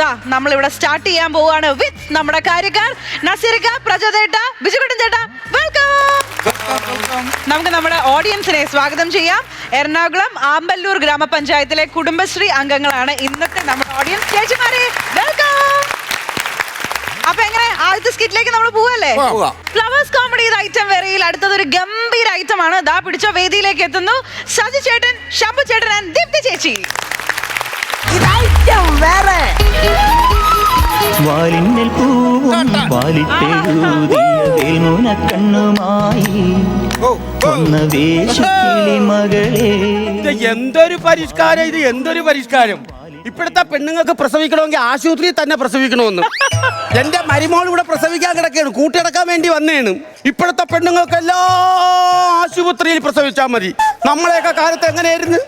ദാ നമ്മളിവിടെ സ്റ്റാർട്ട് ചെയ്യാൻ പോവാണ് വിത്ത് നമ്മുടെ കാര്യക്കാർ നസീർക്ക, പ്രജോദേട്ട, ബിജുകുട്ടൻ ചേട്ടാ. വെൽക്കം. നമുക്ക് നമ്മുടെ ഓഡിയൻസിനെ സ്വാഗതം ചെയ്യാം. എറണാകുളം ആമ്പല്ലൂർ ഗ്രാമപഞ്ചായത്തിലെ കുടുംബശ്രീ അംഗങ്ങളാണ് ഇന്നത്തെ നമ്മുടെ ഓഡിയൻസ്. ചേച്ചിമാരെ വെൽക്കം. അപ്പൊ എങ്ങനെ ആദ്യത്തെ സ്കിറ്റിലേക്ക് നമ്മൾ പോവല്ലേ? ഫ്ലവേഴ്സ് കോമഡി ഐറ്റം വേറെയിൽ അടുത്തതൊരു ഗംഭീര ഐറ്റം ആണ്. ദാ പിടിച്ച വേദിയിലേക്ക് എത്തുന്നു സജി ചേട്ടൻ, ശംഭു ചേട്ടൻ ആൻഡ് ദീപ്തി ചേച്ചി. വാലിന്നൽ പൂവും വാലിട്ടെഴുതിയ വേൽമുനക്കണ്ണുമായി വന്ന വേഷക്കിളി മകളെ. എന്തൊരു പരിഷ്കാരം ഇത്, എന്തൊരു പരിഷ്കാരം! ഇപ്പോഴത്തെ പെണ്ണുങ്ങൾക്ക് പ്രസവിക്കണമെങ്കിൽ ആശുപത്രിയിൽ തന്നെ പ്രസവിക്കണമെന്ന്. എന്റെ മരുമോൾ ഇവിടെ പ്രസവിക്കാൻ കിടക്കുകയാണ്, കൂട്ടിടക്കാൻ വേണ്ടി വന്നേണ്. ഇപ്പോഴത്തെ പെണ്ണുങ്ങൾക്ക് എല്ലാ ആശുപത്രിയിൽ പ്രസവിച്ചാൽ മതി. നമ്മളെയൊക്കെ കാലത്ത് എങ്ങനെയായിരുന്നു?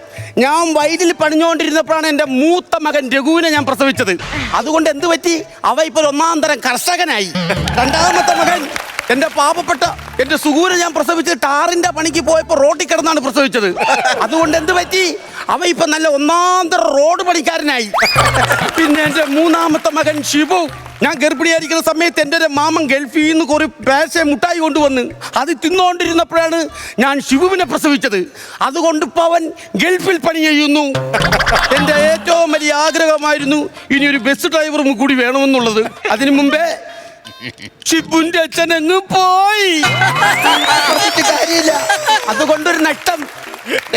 ഞാൻ വയലിൽ പണിഞ്ഞുകൊണ്ടിരുന്നപ്പോഴാണ് എൻ്റെ മൂത്ത മകൻ രഘുവിനെ ഞാൻ പ്രസവിച്ചത്. അതുകൊണ്ട് എന്ത് പറ്റി? അവ ഇപ്പോൾ ഒന്നാം തരം കർഷകനായി. രണ്ടാമത്തെ മകൻ എന്റെ പാവപ്പെട്ട എന്റെ സുഗൂരെ ഞാൻ പ്രസവിച്ചത് ടാറിന്റെ പണിക്ക് പോയപ്പോ റോഡിൽ കിടന്നാണ് പ്രസവിച്ചത്. അതുകൊണ്ട് എന്ത് പറ്റി? അവ ഇപ്പൊ നല്ല ഒന്നാം തരം റോഡ് പണിക്കാരനായി. പിന്നെ എന്റെ മൂന്നാമത്തെ മകൻ ശിവു, ഞാൻ ഗർഭിണിയായിരിക്കുന്ന സമയത്ത് എൻ്റെ ഒരു മാമൻ ഗൾഫിൽ നിന്ന് കുറെ പേശ മുട്ടായി കൊണ്ടുവന്ന് അത് തിന്നുകൊണ്ടിരുന്നപ്പോഴാണ് ഞാൻ ശിവുവിനെ പ്രസവിച്ചത്. അതുകൊണ്ട് ഇപ്പൊ അവൻ ഗൾഫിൽ പണി ചെയ്യുന്നു. എൻ്റെ ഏറ്റവും വലിയ ആഗ്രഹമായിരുന്നു ഇനി ഒരു ബസ് ഡ്രൈവറും കൂടി വേണമെന്നുള്ളത്. അതിനു മുമ്പേ ഷിബുന്റെ അച്ഛൻ അങ്ങ് പോയി. കാര്യമില്ല, അതുകൊണ്ടൊരു നഷ്ടം.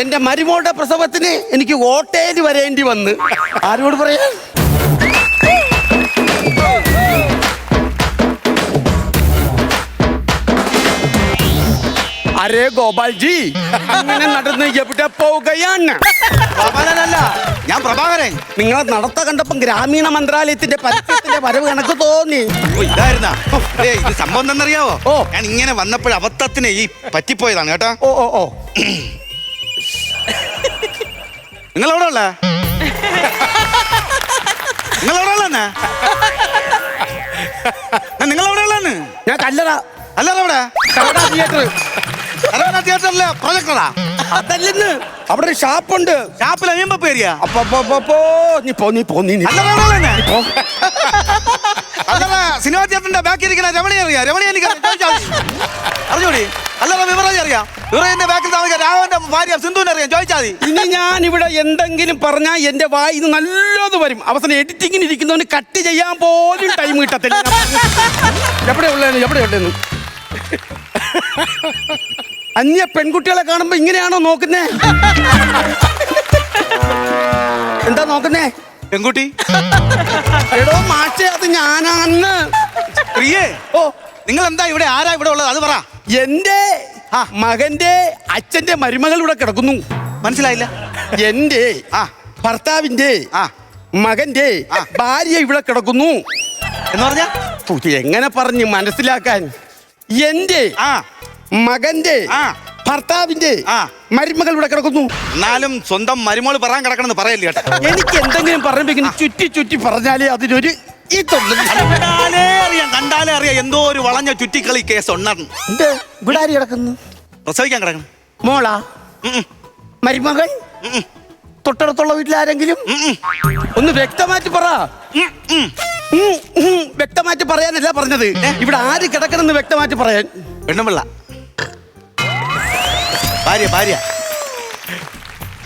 എന്റെ മരുമോളുടെ പ്രസവത്തിന് എനിക്ക് ഹോട്ടലിൽ വരേണ്ടി വന്ന്. ആരോട് പറയാൻ? അരേ ഗോപാൽജി, അങ്ങനെ നടന്ന് എവിടെ പോവുകയാണ്? ഗോപാലനല്ല, ഞാൻ പ്രഭാകരൻ. നിങ്ങളെ നടത്ത കണ്ടപ്പം ഗ്രാമീണ മന്ത്രാലയത്തിന്റെ പരസ്യത്തിന്റെ വരവ് കണക്ക് തോന്നി. ഇതായിരുന്നാ? ഇത് സംഭവം എന്തെന്നറിയാവോ? ഞാൻ ഇങ്ങനെ വന്നപ്പോൾ അബദ്ധത്തിന് ഈ പറ്റിപ്പോയതാണ് കേട്ടോ. ഓ നിങ്ങളെവിടെ ഉള്ള? നിങ്ങളെവിടെ ഉള്ളെന്നാ? നിങ്ങളെവിടെ ഉള്ളെന്ന്? ഞാൻ കല്ലറ. അല്ലറ എവിടെ? തിയേറ്റർ. തിയേറ്ററിലെ പ്രൊജക്ടറാ? അതല്ലെന്ന്, അവിടെ ഒരു ഷാപ്പുണ്ട്. ഷാപ്പിൽ അയ്യമ്പ പേരിയാ? അല്ലറ സിനിമാ തിയേറ്ററിന്റെ ബാക്കിൽ ഇരിക്കുന്ന രമണി അറിയാം? രമണി എനിക്ക് അറിഞ്ഞോടി? അല്ലറ വിവരം അറിയാം? വിവരന്റെ ബാക്കിൽ താമസിക്കാൻ രാഘവന്റെ ഭാര്യ സിന്ധുവിനെ അറിയാം? ചോദിച്ചാൽ മതി. ഇനി ഞാൻ ഇവിടെ എന്തെങ്കിലും പറഞ്ഞാൽ എന്റെ വായിന്ന് നല്ലത് വരും. അവസാനം എഡിറ്റിങ്ങിന് ഇരിക്കുന്നവന് കട്ട് ചെയ്യാൻ പോലും ടൈം കിട്ടത്തില്ല. എവിടെ ഉള്ളേന്ന് അന്യ പെൺകുട്ടികളെ കാണുമ്പോ ഇങ്ങനെയാണോ നോക്കുന്നേ? എന്താ നോക്കുന്നേ? പെൺകുട്ടി? എടോ മാഷേ, അത് ഞാനാണ്. പ്രിയേ, ഓ നിങ്ങൾ എന്താ ഇവിടെ? ആരാ ഇവിടെ ഉള്ളത്? അത് പറ. എന്റെ മകന്റെ അച്ഛന്റെ മരുമകൾ ഇവിടെ കിടക്കുന്നു. മനസ്സിലായില്ല? എന്റെ ഭർത്താവിന്റെ മകന്റെ ഭാര്യ ഇവിടെ കിടക്കുന്നു എന്ന് പറഞ്ഞ എങ്ങനെ പറഞ്ഞ് മനസ്സിലാക്കാൻ? എന്റെ മകന്റെ ഭർത്താവിന്റെ മരുമകൾ ഇവിടെ കിടക്കുന്നു. എന്നാലും സ്വന്തം മരുമോള് പറയാൻ കിടക്കണമെന്ന് പറയല്ലേ കേട്ടോ. എനിക്ക് എന്തെങ്കിലും പറയുമ്പോ ചുറ്റി പറഞ്ഞാലേ അതിനൊരു കണ്ടാലേ അറിയാം എന്തോ ഒരു വളഞ്ഞ ചുറ്റിക്കളി കേസ് ഉണ്ടെന്ന്. ഇവിടെ ആര് കിടക്കുന്നു? പ്രസവിക്കാൻ കിടക്കണം. മോളാ? മരുമകൻ? തൊട്ടടുത്തുള്ള വീട്ടിലാരെങ്കിലും? ഒന്ന് വ്യക്തമായിട്ട് പറ. വ്യക്തമായിട്ട് പറയാനല്ല പറഞ്ഞത്, ഇവിടെ ആര് കിടക്കണമെന്ന് വ്യക്തമായിട്ട് പറയാൻ. പെണ്ണുപിള്ള ഭാര്യ.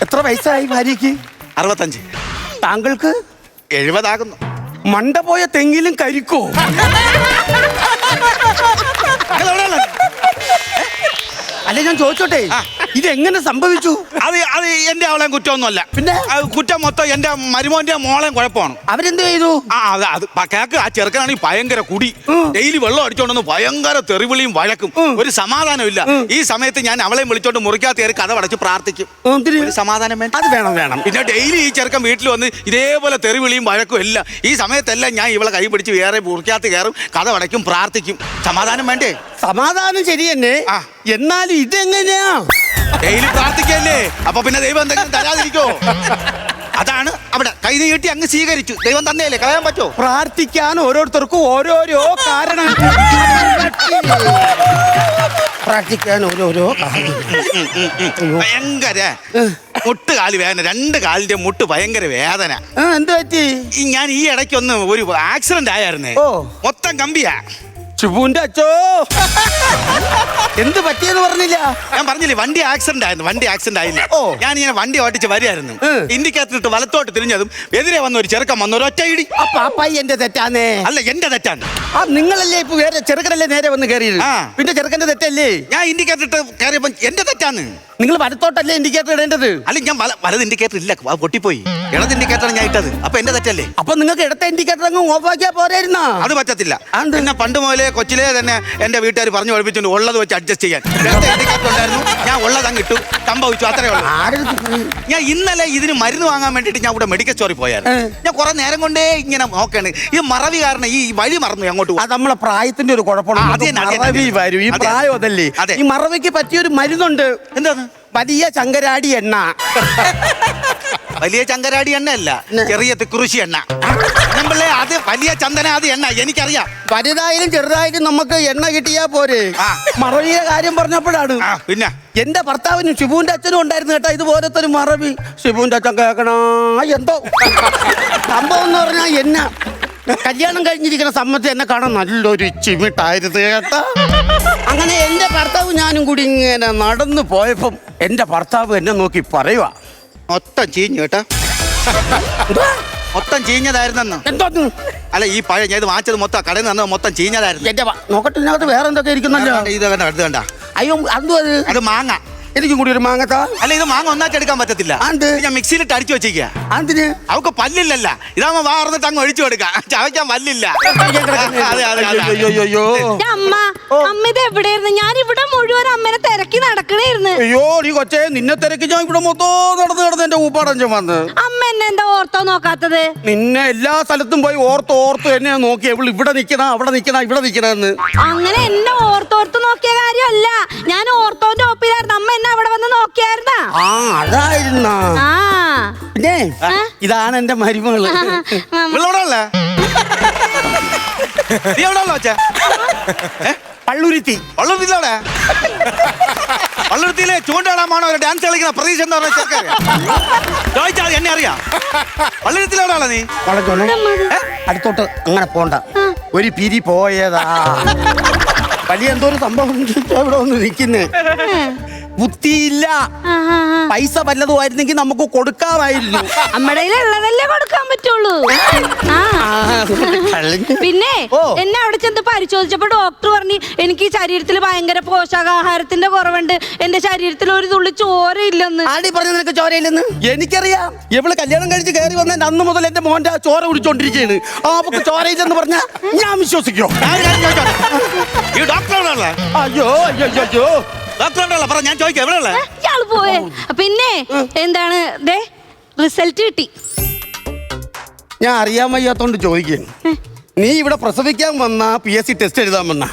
എത്ര വയസ്സായി ഭാര്യക്ക്? 65. താങ്കൾക്ക്? 70 ആകുന്നു. മണ്ട പോയ തെങ്ങിലും കരിക്കോ? അല്ലെ ഞാൻ ചോദിച്ചോട്ടെ, ഇതെങ്ങനെ സംഭവിച്ചു? അത് എന്റെ അവളെയും കുറ്റമൊന്നുമല്ല. പിന്നെ കുറ്റം മൊത്തം എന്റെ മരുമോന്റെ മോളെയും കുഴപ്പമാണ്. അവരെന്ത് ചെയ്തു? അത് കേക്ക്. ആ ചെറുക്കനാണെങ്കിൽ ഭയങ്കര കുടി, ഡെയിലി വെള്ളം അടിച്ചോണ്ടെന്ന് ഭയങ്കര തെറിവിളിയും വഴക്കും. ഒരു സമാധാനം ഇല്ല. ഈ സമയത്ത് ഞാൻ അവളെയും വിളിച്ചോണ്ട് മുറിക്കാത്ത കയറി കഥ അടച്ച് പ്രാർത്ഥിക്കും. ഒരു സമാധാനം വേണം. അത് വേണം. പിന്നെ ഡെയിലി ഈ ചെറുക്കൻ വീട്ടിൽ വന്ന് ഇതേപോലെ തെറിവിളിയും വഴക്കും എല്ലാം. ഈ സമയത്തെല്ലാം ഞാൻ ഇവളെ കൈ പിടിച്ച് വേറെ മുറിക്കാത്ത കയറും, കഥ അടയ്ക്കും, പ്രാർത്ഥിക്കും. സമാധാനം വേണ്ടേ? സമാധാനം ശരി തന്നെ, എന്നാലും ഇതെങ്ങനെയാ? ഡെയിലി പ്രാർത്ഥിക്കല്ലേ, അപ്പൊ പിന്നെ ദൈവം എന്തെങ്കിലും തരാതിരിക്കോ? അതാണ് അവിടെ കൈ നീട്ടി അങ്ങ് സ്വീകരിച്ചു. ദൈവം തന്നെയല്ലേ, കളയാൻ പറ്റോ? പ്രാർത്ഥിക്കാൻ ഓരോരുത്തർക്കും ഓരോരോ കാരണം. പ്രാർത്ഥിക്കാൻ ഓരോരോ ഭയങ്കര മുട്ടുകാല് വേദന, രണ്ട് കാലിന്റെ മുട്ട് ഭയങ്കര വേദന. എന്ത് പറ്റി? ഞാൻ ഈ ഇടയ്ക്കൊന്ന് ഒരു ആക്സിഡന്റ് ആയിരുന്നേ. ഓ. മൊത്തം കമ്പിയാ. ശിവന്റെ അച്ചോ, എന്ത് പറ്റിയെന്ന് പറഞ്ഞില്ല? ഞാൻ പറഞ്ഞില്ലേ വണ്ടി ആക്സിഡന്റ് ആയിരുന്നു. വണ്ടി ആക്സിഡന്റ് ആയില്ല. ഓ. ഞാൻ ഇങ്ങനെ വണ്ടി ഓട്ടിച്ച് വരികയായിരുന്നു. ഇൻഡിക്കേറ്റർ ഇട്ട് വലത്തോട്ട് തിരിഞ്ഞതും എതിരെ വന്ന ഒരു ചെറുക്കൻ വന്ന ഒരു ഒറ്റ ഇടി. അപ്പൊ ആ പയ്യന്റെ തെറ്റാന്നേ? അല്ല, എന്റെ തെറ്റാണ്. ആ നിങ്ങളല്ലേ ഇപ്പൊ വേറെ ചെറുക്കനല്ലേ നേരെ വന്ന് കയറിയത്? ആ. പിന്നെ ചെറുക്കന്റെ തെറ്റല്ലേ? ഞാൻ ഇൻഡിക്കേറ്റർ ഇട്ട് കയറിയപ്പോ എന്റെ തെറ്റാണ്. നിങ്ങൾ വലത്തോട്ടല്ലേ ഇൻഡിക്കേറ്റർ ഇടേണ്ടത്? അല്ല, ഞാൻ വലത് ഇൻഡിക്കേറ്റർ ഇല്ല, അത് പൊട്ടിപ്പോയി. ഇടത് ഇൻഡിക്കേറ്റർ ഞാൻ ഇട്ടത്. അപ്പൊ എന്റെ തെറ്റല്ലേ? അപ്പൊ നിങ്ങൾക്ക് ഇടത്തെ ഇൻഡിക്കേറ്റർ അങ്ങ് ഓഫാക്കിയാ പോരായിരുന്നാ? അത് പറ്റത്തില്ല. അതെന്ത്? പിന്നെ പണ്ട് മുതലേ കൊച്ചിലേ തന്നെ എന്റെ വീട്ടുകാർ പറഞ്ഞു പഠിപ്പിച്ചുകൊണ്ട് ഉള്ളത് വെച്ച് അഡ്ജസ്റ്റ് ചെയ്യാൻ. ഇടത്തെ ഇൻഡിക്കേറ്റർ ഉണ്ടായിരുന്നു, ഞാൻ ഉള്ളത് അങ്ങ് ഇട്ടു, സംഭവിച്ചു, അത്രേ ഉള്ളൂ. ഞാൻ ഇന്നലെ ഇതിന് മരുന്ന് വാങ്ങാൻ വേണ്ടിട്ട് ഞാൻ ഇവിടെ മെഡിക്കൽ സ്റ്റോറിൽ പോയായിരുന്നു. ഞാൻ കുറെ നേരം കൊണ്ടേ ഇങ്ങനെ നോക്കാണ്. ഈ മറവി കാരണം ഈ വഴി മറന്നു അങ്ങോട്ട്. അത് നമ്മളെ പ്രായത്തിന്റെ ഒരു കുഴപ്പമാണ്. ആ, അത് തന്നെ, അത് തന്നെ. മറവി വരും. ഈ അതെ. പ്രായം അതല്ലേ? അതെ. ഈ മറവിക്ക് പറ്റിയൊരു മരുന്നുണ്ട്. എന്താണ്? വലിയ ചങ്കരാടി എണ്ണ. വലിയ ചങ്കരാടി എണ്ണ അല്ല, ചെറിയ തിക്കുറിശി എണ്ണ. പിള്ളേ, അത് വലിയ ചന്ദന, അത് എണ്ണ എനിക്കറിയാം. വലുതായാലും ചെറുതായാലും നമുക്ക് എണ്ണ കിട്ടിയാ പോരെ. ആ. മറവിയുടെ കാര്യം പറഞ്ഞപ്പോഴാണ്. പിന്നെ എന്റെ ഭർത്താവിനും ഷിബുവിന്റെ അച്ഛനും ഉണ്ടായിരുന്നു കേട്ടോ ഇതുപോലത്തെ ഒരു മറവി. ഷിബുവിന്റെ അച്ഛൻ കേൾക്കണോ എന്തോ സംഭവം എന്ന് പറഞ്ഞാൽ എന്നെ കല്യാണം കഴിഞ്ഞിരിക്കുന്ന സമയത്ത് എന്നെ കാണാൻ നല്ലൊരു ചിമിട്ടായിരുന്നു കേട്ടോ. അങ്ങനെ എന്റെ ഭർത്താവ് ഞാനും കൂടി ഇങ്ങനെ നടന്നു പോയപ്പം എന്റെ ഭർത്താവ് എന്നെ നോക്കി പറയുക, മൊത്തം ചീഞ്ഞു കേട്ടാ, മൊത്തം ചീഞ്ഞതായിരുന്നെന്ന്. എന്തോന്ന്? അല്ല, ഈ പഴയ ഞാൻ ഇത് വാങ്ങിച്ചത് മൊത്തം കടയിൽ നിന്ന് മൊത്തം ചീഞ്ഞതായിരുന്നു. എന്റെ നോക്കട്ടെ, ഇതിനകത്ത് വേറെ എന്തൊക്കെ ഇരിക്കുന്നല്ലോ. ഇത് കണ്ട, ഇത് കണ്ട, അയ്യോ അതും അത് മാങ്ങ. എനിക്കും കൂടി ഒരു മാങ്ങത്താ. അല്ല, ഇത് മാങ്ങ ഒന്നായിട്ട് എടുക്കാൻ പറ്റത്തില്ല. അത്? ഞാൻ മിക്സിയിലിട്ട് അടിച്ചു വെച്ചിരിക്കുക. അതിന് അവക്ക് പല്ലില്ലല്ല, ഇതാകുമ്പോ വാർന്നിട്ട് അങ്ങ് ഒഴിച്ചു കൊടുക്കാം. ചവയ്ക്കാൻ പല്ലില്ല. അതെ, അതെ, അതെ. അയ്യോ അമ്മ അമ്മ ഇത് എവിടെയായിരുന്നു? ഞാൻ ഇവിടെ മുഴുവൻ അമ്മനെ തിരക്കി നടക്കണേരുന്നു. അയ്യോ നീ കൊച്ചേ, നിന്നെ തിരക്കി ഞാൻ ഇവിടെ മൊത്തം നടന്ന് എന്റെ ഊപ്പാടഞ്ചൻ വന്ന്. അമ്മ എന്നെ എന്താ ഓർത്തോ നോക്കാത്തത്? നിന്നെ എല്ലാ സ്ഥലത്തും പോയി ഓർത്ത് എന്നെ നോക്കി ഇവിടെ നിക്കണ അവിടെ നിക്കണ ഇവിടെ നിക്കണെന്ന്. അങ്ങനെ എന്നെ ഓർത്തോർത്ത് നോക്കിയ കാര്യമല്ല, ഞാൻ ഓർത്തോന്റെ ഒപ്പിലായിരുന്നു. അമ്മ എന്നെ അവിടെ വന്ന് നോക്കിയായിരുന്നാ? ആ അതായിരുന്ന. ആ പിന്നെ ഇതാണ് എന്റെ മരുമകള്. ഇവളെവിടെയുള്ള? നീ എവിടെ ഉള്ള വെച്ചാ? പള്ളുരുത്തി. വള്ളൂർത്തിയിലവിടെ വള്ളൂർത്തിയിലെ ചൂണ്ടാടാമാണോ ഡാൻസ് കളിക്കുന്ന പ്രതീക്ഷ എന്ന് പറഞ്ഞ ചെറുക്കൻ ചോദിച്ചാൽ എന്നെ അറിയാം. വള്ളൂർത്തിയിലെവിടെയാണോ നീ? അടുത്തോട്ട് അങ്ങനെ പോണ്ട, ഒരു പിരി പോയതാ. വലിയ എന്തോ ഒരു സംഭവം ഇവിടെ ഒന്ന് നിൽക്കുന്നേ. ബുദ്ധിയില്ല. പൈസ വല്ലതും ആയിരുന്നെങ്കിൽ നമുക്ക് കൊടുക്കാമായിരുന്നു. അമ്മയുടെ ഉള്ളതല്ലേ കൊടുക്കാൻ പറ്റുള്ളൂ. ആ പിന്നെ എന്നെ അവിടെ ചെന്ന് പരിശോധിച്ചപ്പോ ഡോക്ടർ പറഞ്ഞു എനിക്ക് ഈ ശരീരത്തിൽ ഭയങ്കര പോഷകാഹാരത്തിന്റെ കുറവുണ്ട്, എന്റെ ശരീരത്തിൽ ഒരു തുള്ളി ചോര ഇല്ലെന്ന്. ആടി പറഞ്ഞു നിനക്ക് ചോരയില്ലെന്ന്? എനിക്കറിയാം. ഇവള് കല്യാണം കഴിച്ച് കയറി വന്ന അന്ന് മുതൽ എന്റെ മോന്റെ ചോര കുടിച്ചോണ്ടിരിക്കുകയാണ്. ആ അവക്ക് ചോരയില്ലെന്ന് പറഞ്ഞ ഞാൻ വിശ്വസിക്കോ? ഈ ഡോക്ടറോടല്ലേ? അയ്യോ അയ്യോ അയ്യോ ഡോക്ടറോടല്ല പറ, ഞാൻ ചോദിക്കാം എവിടെയുള്ള? ഇയാള് പോയേ. പിന്നെ എന്താണ് ദേ റിസൾട്ട് കിട്ടി. ഞാൻ അറിയാൻ വയ്യാത്തോണ്ട് ചോദിക്കുന്നു, നീ ഇവിടെ പ്രസവിക്കാൻ വന്ന PSC ടെസ്റ്റ് എഴുതാൻ വന്ന?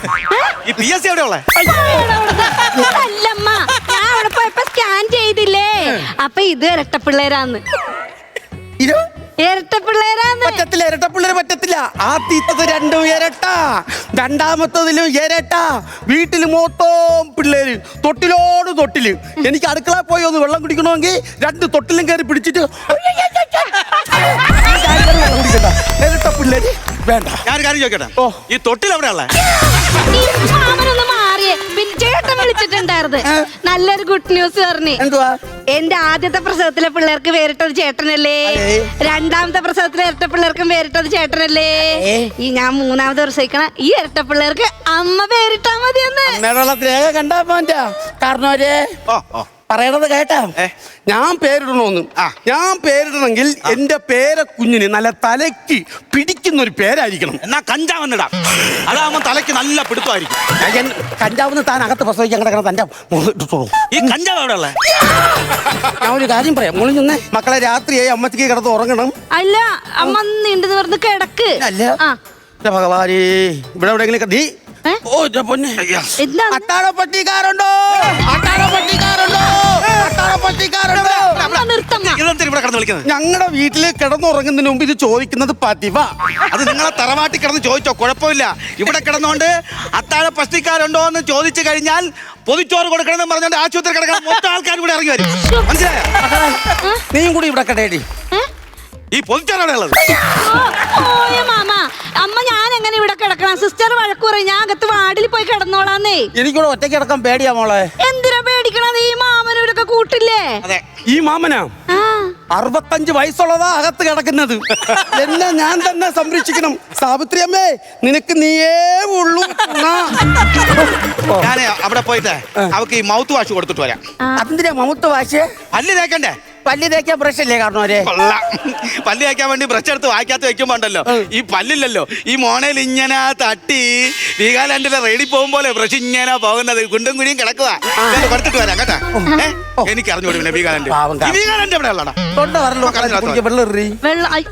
ഈ PSC എവിടെയുള്ള? അല്ലമ്മ, ഞാൻ അവിടെ പോയപ്പോ സ്കാൻ ചെയ്തില്ലേ, അപ്പൊ ഇത് ഇരട്ടപ്പിള്ളേരാന്ന്. ഇരട്ടപ്പിള്ളേരാന്ന്. പറ്റത്തില്ല, ഇരട്ടപ്പിള്ളേര് പറ്റത്തില്ല. ആദ്യത്തത് രണ്ടും ഇരട്ട, രണ്ടാമത്തതിലും ഇരട്ട. വീട്ടിൽ മൊത്തം പിള്ളേര്, തൊട്ടിലോട് തൊട്ടില്. എനിക്ക് അടുക്കള പോയി ഒന്ന് വെള്ളം കുടിക്കണമെങ്കിൽ രണ്ട് തൊട്ടിലും കയറി പിടിച്ചിട്ട് ഇരട്ട പിള്ളേര് വേണ്ട. ഞാൻ കാര്യം ചോദിക്കട്ടെ, ഈ തൊട്ടിൽ എവിടെയുള്ള? ഈ മാമനൊന്ന് മാറിയേ. പിന്നെ ചേട്ടൻ വിളിച്ചിട്ടുണ്ടായിരുന്നു, നല്ലൊരു ഗുഡ് ന്യൂസ് പറഞ്ഞു. എന്തുവാ? എന്റെ ആദ്യത്തെ പ്രസവത്തിലെ പിള്ളേർക്ക് വേറിട്ടത് ചേട്ടനല്ലേ, രണ്ടാമത്തെ പ്രസവത്തിലെ ഇരട്ട പിള്ളേർക്കും വേറിട്ടത് ചേട്ടനല്ലേ, ഈ ഞാൻ മൂന്നാമത് പ്രസവിക്കണ ഈ ഇരട്ട പിള്ളേർക്ക് അമ്മ പേരിട്ടാ മതിയെന്ന്. രേഖ കണ്ടാ പോന്റെ കാരണവരെ പറയണത് കേട്ടാ. ഞാൻ പേരിടണോന്ന്. ഞാൻ പേരിടണമെങ്കിൽ എന്റെ കുഞ്ഞിന് നല്ല തലയ്ക്ക് പിടിക്കുന്ന ഒരു പേരായിരിക്കണം. എന്നാ കഞ്ചാവെന്നിടാം, അതാവുമ്പോ തലയ്ക്ക് നല്ല പിടുത്തമായിരിക്കും. കഞ്ചാവെന്ന് താൻ അകത്ത് പ്രസവിക്കാൻ കിടക്കണം. തന്റെ ഈ കഞ്ചാവ് എവിടെയുള്ള? ഞാൻ ഒരു കാര്യം പറയാം, മോളിൽ നിന്ന് മക്കളെ രാത്രിയായി അമ്മച്ചിക്ക് കിടന്ന് ഉറങ്ങണം. അല്ല അമ്മ നീണ്ടു നിവർന്ന് കിടക്ക്. അല്ല ഭഗവാനേ, ഇവിടെ എവിടെയെങ്കിലും നീ നിർത്തമ്മ. ഇതെന്തിനാ ഇവിടെ കിടന്ന് വിളിക്കുന്നത്? ഞങ്ങളുടെ വീട്ടിൽ കിടന്നുറങ്ങുന്നതിന് മുമ്പ് ഇത് ചോദിക്കുന്നത് പതിവാ. അത് നിങ്ങളെ തറവാട്ടിൽ കിടന്ന് ചോദിച്ചോ, കുഴപ്പമില്ല. ഇവിടെ കിടന്നോണ്ട് അത്താഴ പഷ്ടിക്കാരുണ്ടോ എന്ന് ചോദിച്ചു കഴിഞ്ഞാൽ പൊതിച്ചോറ് കൊടുക്കണമെന്ന് പറഞ്ഞോണ്ട് ആശുപത്രി കിടക്കണം മൊത്തം ആൾക്കാർ ഇവിടെ ഇറങ്ങി വരും. മനസ്സിലായോ? നീയും കൂടി ഇവിടെ കിടേടി. ഈ പൊതിച്ചോറ് എവിടെ ഉള്ളത്? മാമ അമ്മ ഞാൻ എങ്ങനെ ഇവിടെ കിടക്കണം? സിസ്റ്റർ വഴക്ക് പറയും, ഞാൻ അകത്ത് വാർഡിൽ പോയി കിടന്നോളാന്നേ. എനിക്കൂടെ ഒറ്റയ്ക്ക് കിടക്കാൻ പേടിയാ മോളെ. എന്തിനാ പേടിക്കണത്? ഈ മാമനൂരൊക്കെ കൂട്ടില്ലേ? അതെ, ഈ മാമനാ 65 വയസ്സുള്ളതാ അകത്ത് കിടക്കുന്നത്. എന്നെ ഞാൻ തന്നെ സംരക്ഷിക്കണം. സാവിത്രി അമ്മേ, നിനക്ക് നീയേ ഉള്ളൂ. ഞാൻ അവിടെ പോയിട്ട് അവക്ക് ഈ മൗത്ത് വാഷ് കൊടുത്തിട്ട് വരാം. അതിന്റെ മൗത്ത് വാശേ പല്ല് തേക്കണ്ടേ? പല്ല് തേക്കാൻ ബ്രഷ് അല്ലേ കാരണവരെ? കൊള്ളാം. പല്ല് തേക്കാൻ വേണ്ടി ബ്രഷ് എടുത്ത് വായിക്കാത്ത വെക്കുമ്പോ ഉണ്ടല്ലോ, ഈ പല്ലില്ലല്ലോ, ഈ മോണയിൽ ഇങ്ങനെ തട്ടി വീഗാലാൻഡിലെ റെഡി പോകുമ്പോലെ ബ്രഷ് ഇങ്ങനെ പോകുന്നത് കുണ്ടും കുഴിയും കിടക്കുക. കൊടുത്തിട്ട് വരാം കേട്ടാ. എനിക്ക് അറിഞ്ഞോളൂ പിന്നെ വീഗാലാൻഡ്. ഈ വീഗാലാൻഡ് എവിടെ ഉള്ളടാ?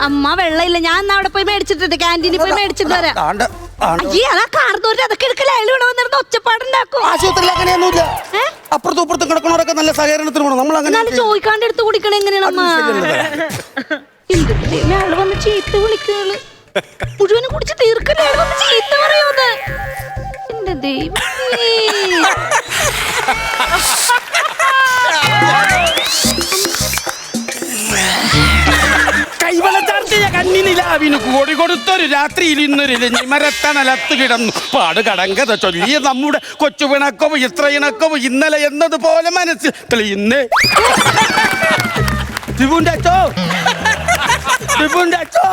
അമ്മ വെള്ളമില്ല, ഞാൻ എന്നാ അവിടെ പോയി മേടിച്ചിട്ടുണ്ട്, ക്യാൻറ്റീനിൽ പോയി മേടിച്ചിട്ട് വരാം. അയ്യേ, അതാ കാർന്നൂര് അതൊക്കെ എടുക്കല. അയാൾ ഇവിടെ വന്നിരുന്ന ഒച്ചപ്പാടുണ്ടാക്കും. ആശുപത്രിയിൽ അങ്ങനെയൊന്നുമില്ല. അപ്പുറത്തും ഇപ്പുറത്തും കിടക്കണവരൊക്കെ നല്ല സഹകരണത്തിന് പോകണം. നമ്മൾ അങ്ങനെ ചോദിക്കാണ്ട് എടുത്ത് കുടിക്കണ എങ്ങനെയാണ് അമ്മ? അയാൾ വന്ന് ചീത്ത വിളിക്കുകള് മുഴുവനും കുടിച്ച് തീർക്കല്ലേ? അയാൾ വന്ന് ചീത്ത പറയൂന്ന്. എന്റെ ദൈവമേ. കൈവളച്ചാർത്തിയ കണ്ണിനിലാവിന് കോടി കൊടുത്തൊരു രാത്രിയിൽ ഇന്നൊരു നിമരത്തണലത്ത് കിടന്നു പാട് കടങ്കഥ ചൊല്ലിയ നമ്മുടെ കൊച്ചു പിണക്കവും ഇത്ര ഇണക്കവും ഇന്നലെ എന്നതുപോലെ മനസ്സിൽ തെളിയുന്നേ. ടിബുന്റെ അച്ചോ, ടിബുന്റെ അച്ചോ,